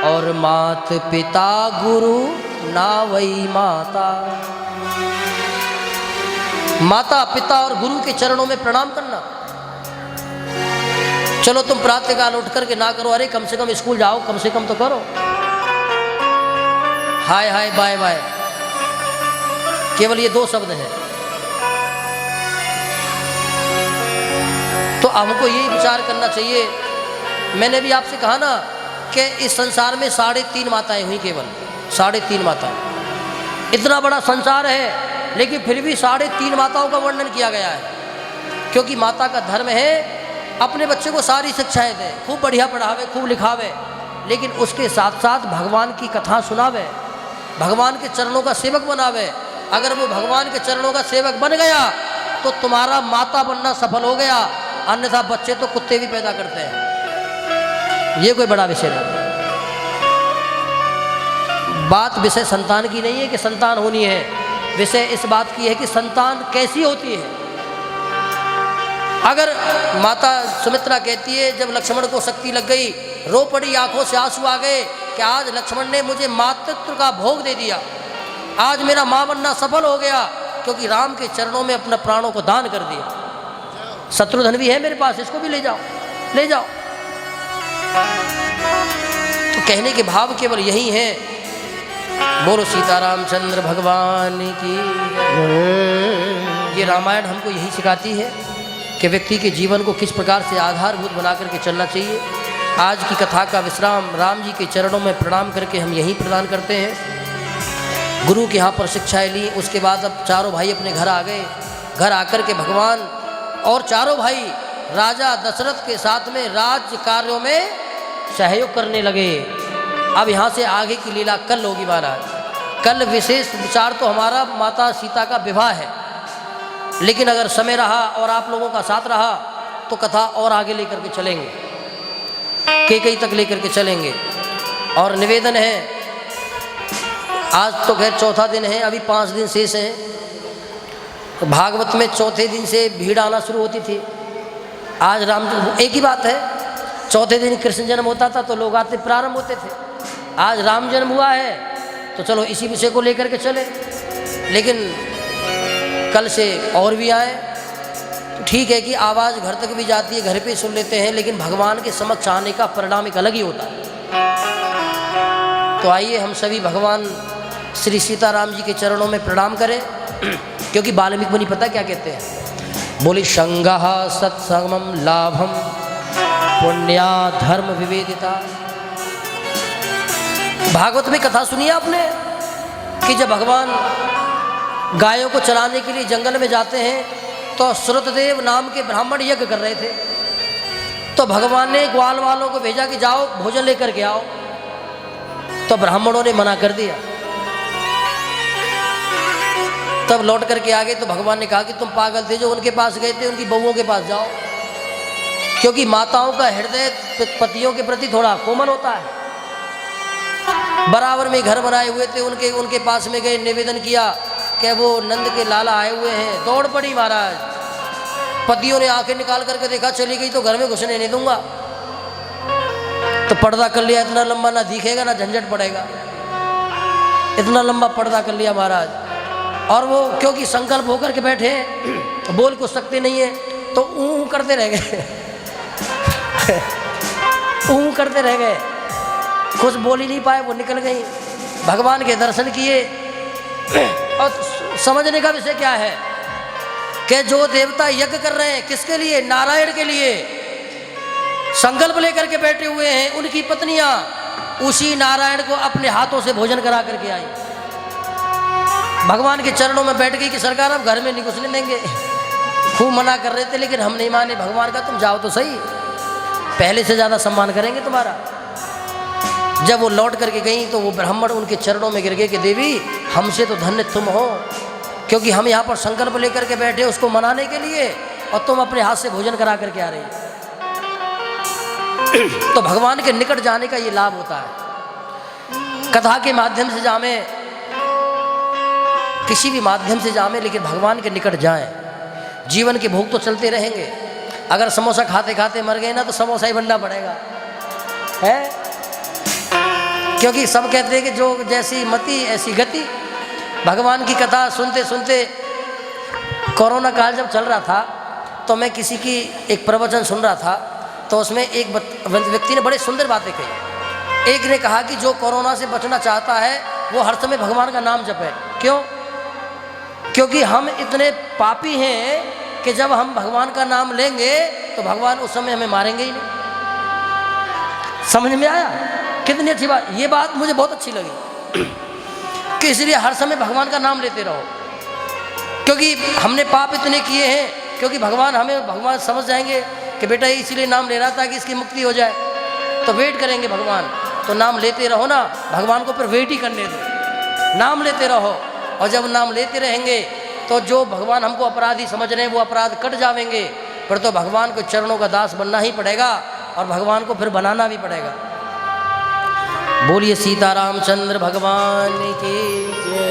और मात पिता गुरु ना वही माता। माता पिता और गुरु के चरणों में प्रणाम करना। चलो तुम प्रातःकाल उठ करके ना करो, अरे कम से कम स्कूल जाओ, कम से कम तो करो। हाय हाय बाय बाय, केवल ये 2 शब्द हैं। तो हमको यही विचार करना चाहिए। मैंने भी आपसे कहा ना कि इस संसार में 3.5 माताएं हुई, केवल 3.5 माताएं। इतना बड़ा संसार है लेकिन फिर भी 3.5 माताओं का वर्णन किया गया है, क्योंकि माता का धर्म है अपने बच्चे को सारी शिक्षाएं दे, खूब बढ़िया पढ़ावे, खूब लिखावे, लेकिन उसके साथ साथ भगवान की कथा सुनावे, भगवान के चरणों का सेवक बनावे। अगर वो भगवान के चरणों का सेवक बन गया तो तुम्हारा माता बनना सफल हो गया, अन्यथा बच्चे तो कुत्ते भी पैदा करते हैं। ये कोई बड़ा विषय नहीं। बात विषय संतान की नहीं है कि संतान होनी है, विषय इस बात की है कि संतान कैसी होती है। अगर माता सुमित्रा कहती है, जब लक्ष्मण को शक्ति लग गई, रो पड़ी, आंखों से आंसू आ गए कि आज लक्ष्मण ने मुझे मातृत्व का भोग दे दिया, आज मेरा मां बनना सफल हो गया, क्योंकि राम के चरणों में अपने प्राणों को दान कर दिया। शत्रुघ्न भी है मेरे पास, इसको भी ले जाओ, ले जाओ। तो कहने के भाव केवल यही है। बोलो सीतारामचंद्र भगवान की। ये रामायण हमको यही सिखाती है कि व्यक्ति के जीवन को किस प्रकार से आधारभूत बना करके चलना चाहिए। आज की कथा का विश्राम राम जी के चरणों में प्रणाम करके हम यहीं प्रदान करते हैं। गुरु के यहाँ पर शिक्षाएं ली, उसके बाद अब चारों भाई अपने घर आ गए। घर आकर के भगवान और चारों भाई राजा दशरथ के साथ में राज्य कार्यों में सहयोग करने लगे। अब यहाँ से आगे की लीला कल होगी महाराज। कल विशेष विचार तो हमारा माता सीता का विवाह है, लेकिन अगर समय रहा और आप लोगों का साथ रहा तो कथा और आगे लेकर के चलेंगे, कई तक लेकर के चलेंगे। और निवेदन है, आज तो खैर चौथा दिन है, अभी 5 दिन शेष हैं। भागवत में चौथे दिन से भीड़ आना शुरू होती थी। आज राम, एक ही बात है, चौथे दिन कृष्ण जन्म होता था तो लोग आते प्रारंभ होते थे। आज राम जन्म हुआ है तो चलो इसी विषय को लेकर के चले, लेकिन कल से और भी आए तो ठीक है कि आवाज़ घर तक भी जाती है, घर पे सुन लेते हैं, लेकिन भगवान के समक्ष आने का परिणाम एक अलग ही होता है। तो आइए हम सभी भगवान श्री सीताराम जी के चरणों में प्रणाम करें, क्योंकि वाल्मीकि मुनि पता क्या कहते हैं, बोली संगः सत्संगम लाभम पुण्या धर्म विवेदिता। भागवत में कथा सुनी आपने कि जब भगवान गायों को चराने के लिए जंगल में जाते हैं तो श्रुतदेव नाम के ब्राह्मण यज्ञ कर रहे थे। तो भगवान ने ग्वाल वालों को भेजा कि जाओ भोजन लेकर के आओ। तो ब्राह्मणों ने मना कर दिया। तब लौट करके आ गए तो भगवान ने कहा कि तुम पागल थे, जो उनके पास गए थे उनकी बहुओं के पास जाओ, क्योंकि माताओं का हृदय पतियों के प्रति थोड़ा कोमल होता है। बराबर में घर बनाए हुए थे, उनके पास में गए, निवेदन किया कि वो नंद के लाला आए हुए हैं। दौड़ पड़ी महाराज। पतियों ने आंखें निकाल करके देखा चली गई तो घर में घुसने नहीं दूंगा। तो पर्दा कर लिया, इतना लंबा ना दिखेगा ना झंझट पड़ेगा, इतना लंबा पर्दा कर लिया महाराज। और वो क्योंकि संकल्प होकर के बैठे बोल कुछ सकते नहीं है तो ऊँ करते रह गए ऊँ करते रह गए, कुछ बोल ही नहीं पाए, वो निकल गई। भगवान के दर्शन किए। और समझने का विषय क्या है कि जो देवता यज्ञ कर रहे हैं किसके लिए? नारायण के लिए। संकल्प लेकर के बैठे हुए हैं, उनकी पत्नियां उसी नारायण को अपने हाथों से भोजन करा करके आई। भगवान के चरणों में बैठ गई कि सरकार अब घर में नहीं घुसने देंगे। खूब मना कर रहे थे लेकिन हम नहीं माने। भगवान का तुम जाओ तो सही, पहले से ज़्यादा सम्मान करेंगे तुम्हारा। जब वो लौट करके गई तो वो ब्राह्मण उनके चरणों में गिर गए कि देवी हमसे तो धन्य तुम हो, क्योंकि हम यहाँ पर संकल्प लेकर के बैठे उसको मनाने के लिए और तुम अपने हाथ से भोजन करा करके आ रहे हो। तो भगवान के निकट जाने का ये लाभ होता है। कथा के माध्यम से जामे, किसी भी माध्यम से जामे, लेकिन भगवान के निकट जाएं। जीवन के भोग तो चलते रहेंगे। अगर समोसा खाते खाते मर गए ना तो समोसा ही बनना पड़ेगा, है? क्योंकि सब कहते हैं कि जो जैसी मति ऐसी गति। भगवान की कथा सुनते सुनते कोरोना काल जब चल रहा था तो मैं किसी की एक प्रवचन सुन रहा था, तो उसमें एक व्यक्ति ने बड़े सुंदर बातें कही। एक ने कहा कि जो कोरोना से बचना चाहता है वो हर समय भगवान का नाम जपे। क्यों? क्योंकि हम इतने पापी हैं कि जब हम भगवान का नाम लेंगे तो भगवान उस समय हमें मारेंगे ही नहीं। समझ में आया? कितनी अच्छी बात। ये बात मुझे बहुत अच्छी लगी कि इसलिए हर समय भगवान का नाम लेते रहो, क्योंकि हमने पाप इतने किए हैं। क्योंकि भगवान समझ जाएंगे कि बेटा इसलिए नाम ले रहा था कि इसकी मुक्ति हो जाए, तो वेट करेंगे भगवान। तो नाम लेते रहो ना, भगवान को फिर वेट ही करने दो, नाम लेते रहो। और जब नाम लेते रहेंगे तो जो भगवान हमको अपराधी समझ रहे हैं वो अपराध कट जाएंगे। फिर तो भगवान को चरणों का दास बनना ही पड़ेगा और भगवान को फिर बनाना भी पड़ेगा। बोलिए सीतारामचंद्र भगवान की जय।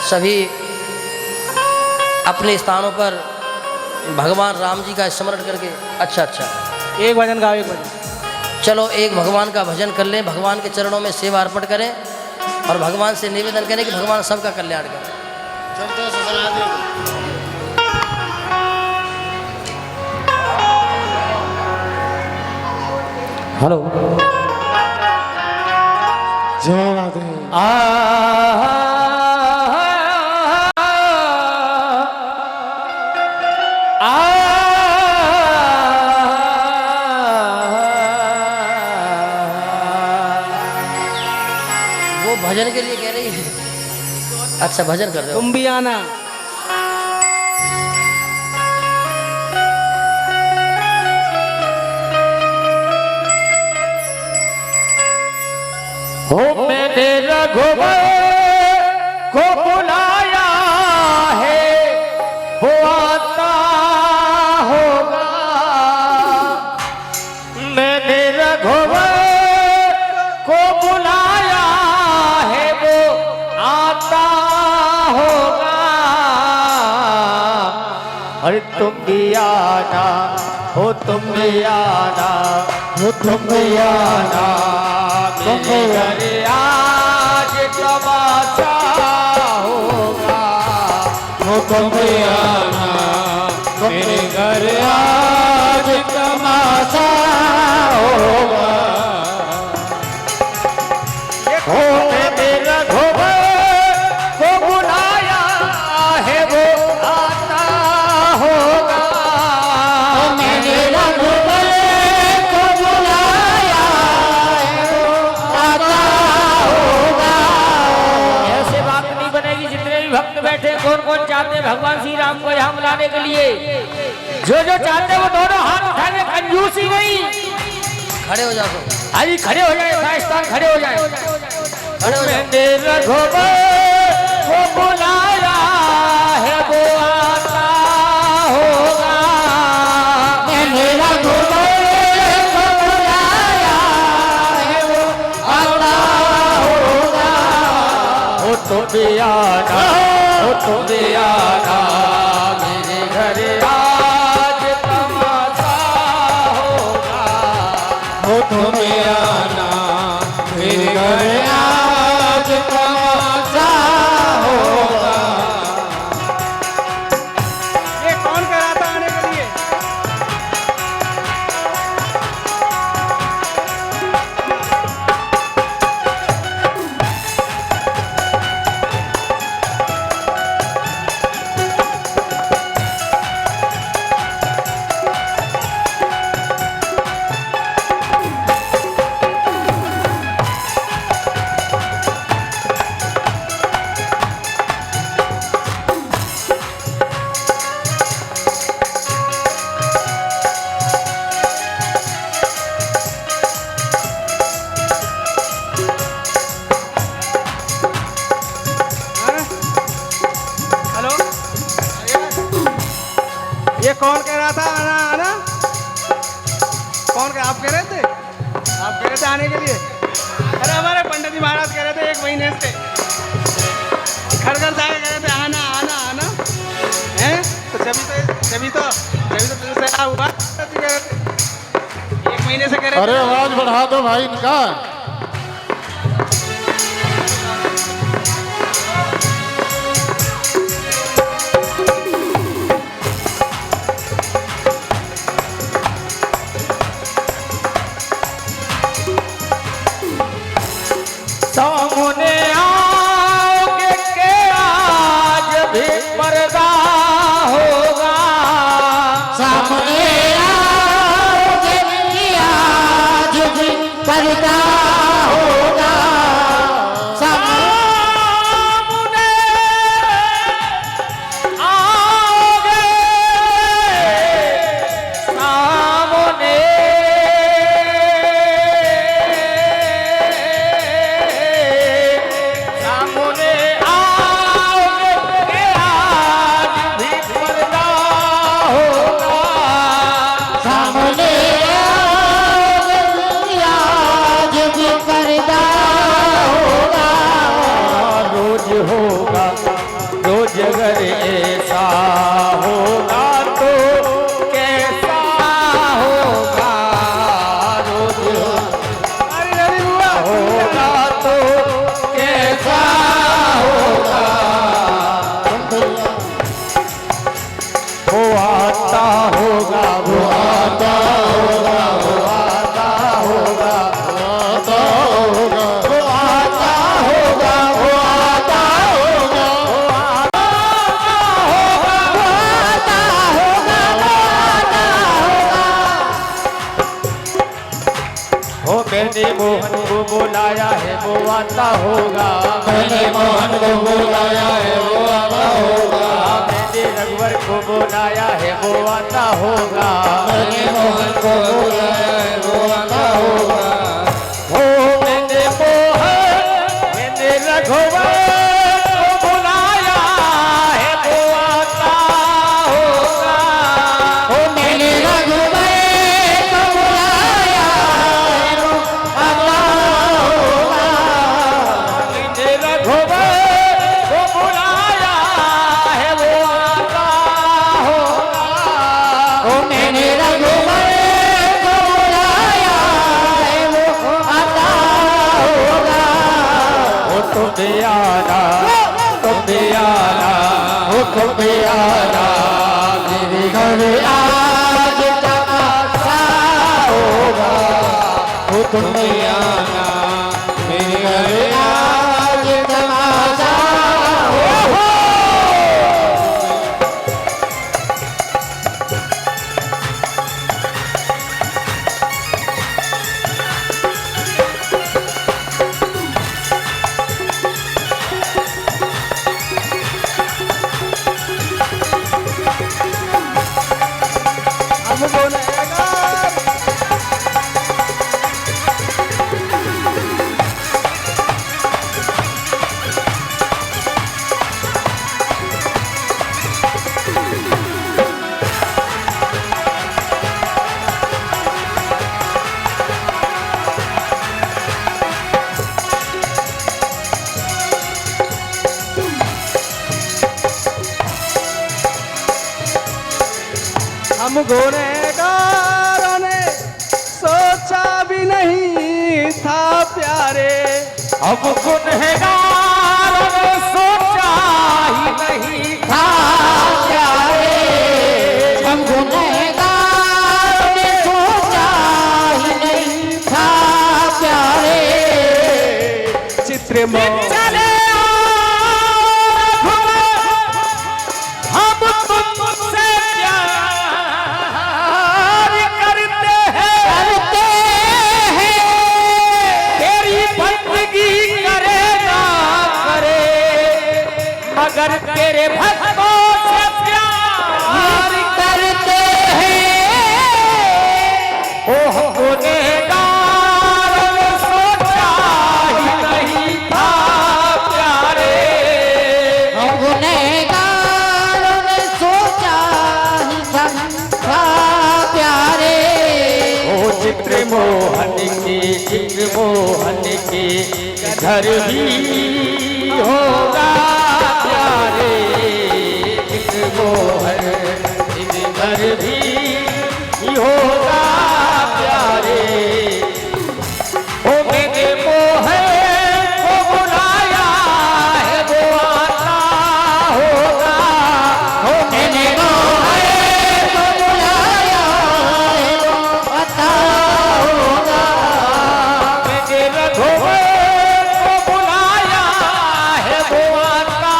सभी अपने स्थानों पर भगवान राम जी का स्मरण करके अच्छा एक भजन गाओ, एक भजन। चलो एक भगवान का भजन कर लें, भगवान के चरणों में सेवा अर्पण करें और भगवान से निवेदन करें कि भगवान सबका कल्याण करें। हेलो, जय राधे। वो भजन के लिए कह रही है। अच्छा भजन कर रहे हो? तुम भी आना। हो मैंने रघुवर को बुलाया है, वो आता होगा। मैंने रघुवर को बुलाया है, वो आता होगा। अरे तुम भी आना, हो तुम भी आना, हो तुम भी आना। मेरे घर आज तमाशा होगा, हो तुम भी आना। मेरे घर आज तमाशा होगा। हो मैंने रघुवर को बुलाया है, वो आता होगा। बैठे कौन कौन चाहते हैं भगवान श्री राम को यहाँ बुलाने के लिए? जो जो चाहते हैं वो दोनों हाथ उठाएंगे, कंजूसी नहीं। खड़े हो जाओ। अरे खड़े हो जाए, साइस्तान खड़े हो जाए। खड़े हो जाओ। मैंने रघुबर को बुलाया है वो आता होगा। मैंने रघुबर को बुलाया है वो आता होगा। हो तुम भी आना, हो तुम भी आना मेरे घर आज तमाशा होगा। हो तुम भी आना मेरे घर आज तमाशा होगा। ये कौन कह रहा था आने के लिए? हाँ? हेलो, ये कौन कह रहा था आना आना? कौन कह, आप कह रहे थे? आप कह रहे थे आने के लिए? अरे हमारे पंडित जी महाराज कह रहे थे 1 महीने से घर घर जाके कह रहे थे आना आना आना हैं। तो जभी तो तुझसे आया हुआ कह रहे थे 1 महीने से कह रहे अरे थे। आवाज बढ़ा दो भाई इनका। सामने आओगे के आज भी पर्दा होगा। सामने आओगे कि आज भी पर्दा होगा। सामने आओगे, सामने सामने आओगे कि आज भी पर्दा होगा। सामने आओगे कि आज भी पर्दा होगा। रोज होगा, रोज अगर ऐसा होगा तो कैसा होगा। रोज अरे रवि बुआ, होगा तो कैसा होगा। वो आता होगा, वो आता होगा, वो आता होगा, वो आता होगा, वो आता होगा, वो आता होगा, वो आता होगा, वो आता होगा। हो मैंने मोहन को बुलाया है वो आता होगा। मैंने मोहन को बुलाया है वो आता होगा। मैंने रघुवर को बुलाया है वो आता होगा। मैंने मोहन को बुलाया है वो आता होगा। हो मैंने मोहन, मैंने रघुवर को बुलाया है वो आता होगा। हो मैंने रघुवर को बुलाया है वो आता होगा। मैंने रघुवर को बुलाया है वो आता होगा। हो मैंने रघुवर को बुलाया है वो आता होगा। हो तुम भी आना, तुम भी आना, हो तुम भी आना मेरे घर आज तमाशा होगा। हो तुम भी आना मेरे घर आज तमाशा होगा। हम गुनहगारों ने सोचा भी नहीं था प्यारे, हम गुनहगारों ने सोचा ही नहीं था प्यारे, हम गुनहगारों ने सोचा ही नहीं था प्यारे, चित्र चले हम तुमसे प्यार करते हैं, तेरी बंदगी करे ना करे, मगर तेरे भक्तों से प्यार करते हैं। ओह गुनहगारों ने सोचा ही नहीं था प्यारे, हम गुनहगारों ने सोचा ही नहीं था प्यारे। ओ चित्र मोहन के घर भी होगा प्यारे, चित्र मोहन के घर भी होगा प्यारे। ओ मैंने मोहन को बुलाया है वो आता होगा, ओ मैंने मोहन को बुलाया है वो आता होगा, मैंने रघुवर को बुलाया है वो आता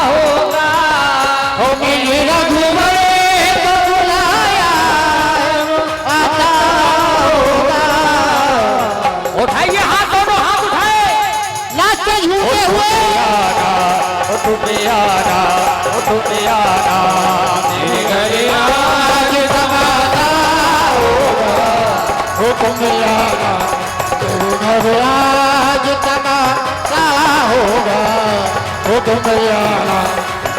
होगा, ओ मैंने रघुवर को बुलाया है वो आता होगा। उठाइए हाथ, दोनों हाथ उठाए, नाचते झूमते हुए। ओ तुम्हें आना, ओ तुम्हें आना, मेरे घर आज समाता होगा, ओ तुम्हें आना, तेरे घर आज समाता होगा, ओ तुम्हें आना,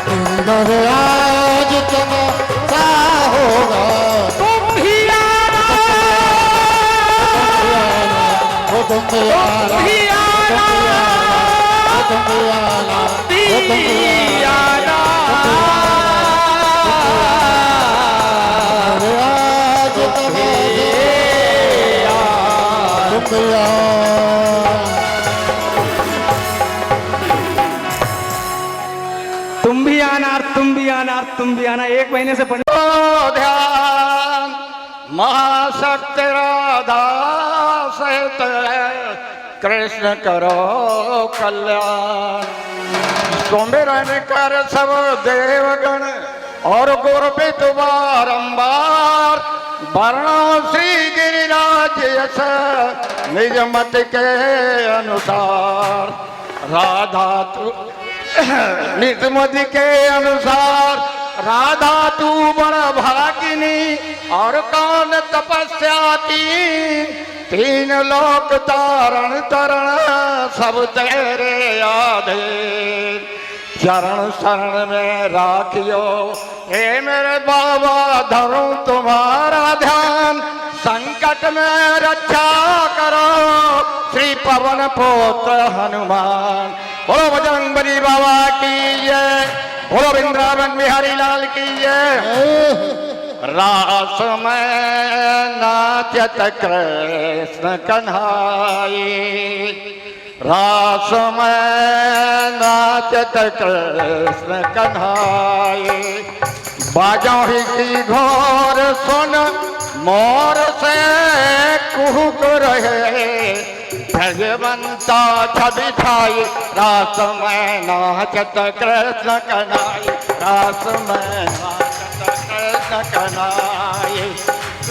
तेरे घर आज समाता होगा। तुम भी आना, ओ तुम भी आना, ओ तुम भी आना, ओ तुम भी आना, आज तुम भी तुम भी आना, तुम भी आना, तुम भी आना। 1 महीने से पंडित ध्यान महाशक्ति राधा सहित कृष्ण करो कल्याण। सुमिरन कर सब देवगण और गुरबित बारंबार, वर्णो श्री गिरिराज यश निज मत के अनुसार। राधा तू निज मत के अनुसार, राधा तू बड़ भागिनी और कौन तपस्या की। 3 लोक तारण तरण सब तेरे आधीन। चरण शरण में राखियो हे मेरे बाबा, धरूं तुम्हारा ध्यान। संकट में रक्षा करो श्री पवन पुत्र हनुमान। बोलो बजरंगबली बाबा की जय, बोलो वृंदावन बिहारी लाल की जय। रास में नाचत कृष्ण कन्हाई, रास में नाचत कृष्ण कन्हाई। बाजों ही की घोर सुन मोर से कुहुक रहे, भगवंता छवि छाई। रास में नाचत कृष्ण कन्हाई, रास में नाचत कृष्ण कन्हाई।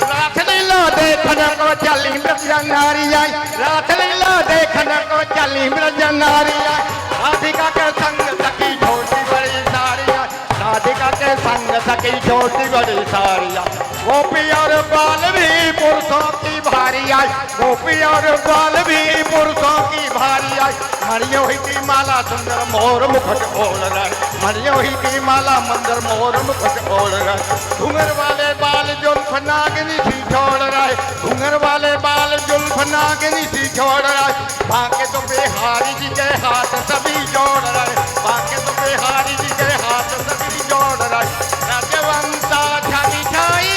रास लीला देखन को चली ब्रज नारी आई, रास लीला देखन को चली ब्रज नारी आई। राधिका के संग सखी छोटी बड़ी सारी आई, राधिका के संग सखी छोटी बड़ी सारी आई। गोपी और बाल भी पुरुषों की भारी आई, गोपी और बाल भी पुरुषों की भारी आई। मणियों ही की माला सुंदर मोर मुकुट ओढ़ रहे, मणियों ही की माला मंदर मोर मुकुट ओढ़ रहे। घूंघर वाले बाल जुल्फ नागिनी सी छोड़ रहे, घूंघर वाले बाल जुल्फ नागिनी सी छोड़ रहे। बाके तो बिहारी जी के हाथ सभी जोड़ रहे, बाके तो बिहारी जी के हाथ सभी जोड़ रहे। राजवंता छवि छाई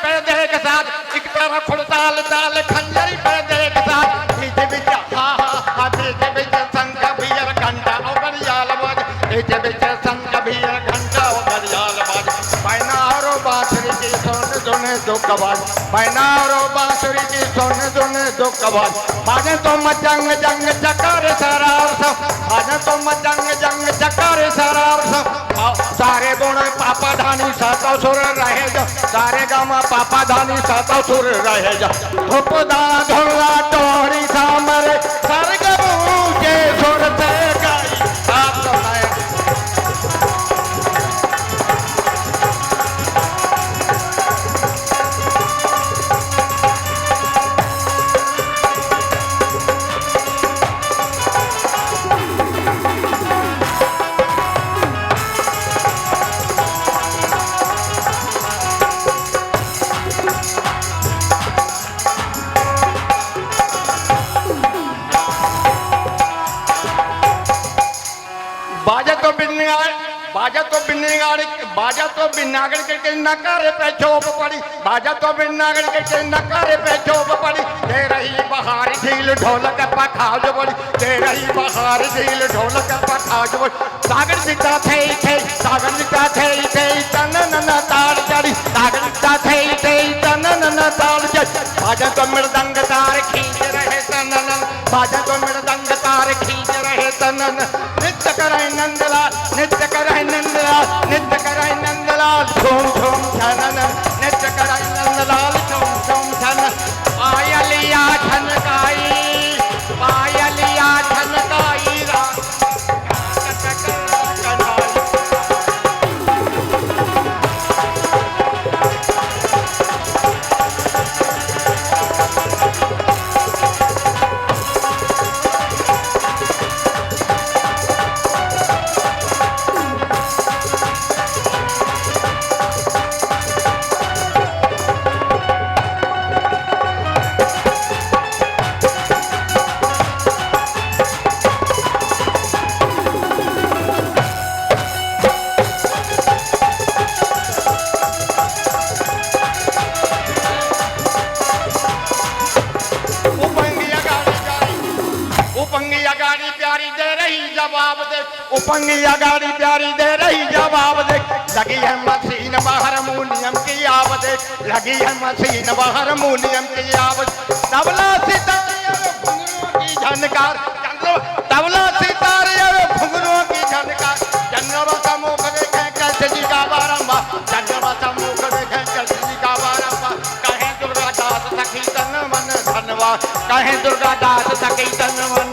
पे देख साथ एक तरफ खुड़ताल ताल खंजरी पे देख साथ बीच बीच हा हा बीच बीच संग भीर घंटा और याल बाज बीच बीच संग भीर घंटा और याल बाज बैनारो बांसुरी की सोने दोने दो कबाज बैनारो बांसुरी की सोने दोने दो कबाज बाजे तो मजंग जंग चकर सरार सब बाजे तो मजंग जंग चकर सरार सब सारे गुण पापा धानी साता सुर रहे जा सारे गामा पापा धानी साता सुर रहे जा धुपदा धुला टोरी सामरे सर्ग ऊंचे सुर से गाई आप सुनाए बाजा तो बिन्नागड़ के नकारे पे चोप पड़ी बाजा तो बिन्नागड़ के नकारे पे चोप पड़ी दे रही बहार झील ढोलक पखाज बड़ी दे रही बहार झील ढोलक पखाज बड़ी सागर सीता थे सागर सीता थे तन न तार चढ़ी सागर सीता थे तन न तार चढ़ी बाजा तो मृदंग तार खींच रहे तनन बाजा तो मृदंग तार खींच रहे तनन नित्य कराए नंदलाल नित्य कराए नंदलाल नित्य कराए नंदलाल झूम झूम छनन नित्य कराए नंदलाल झूम झूम छनन पायलिया छनकाई पायलिया छनकाई उपंगिया गाड़ी प्यारी दे रही जवाब दे लगी है मशीन हारमोनियम की आवाज लगी है मशीन हारमोनियम की आवाज तबला सितार घुंघरुओं की झनकार तबला सितार घुंघरुओं की झनकार चंद्रमा का मुख देखे कैसे जी का बारंबार चंद्रमा का मुख देखे कैसे जी का बारंबार कहे दुर्गा दास सखी तन मन धनवा कहे दुर्गा दास सखी तन मन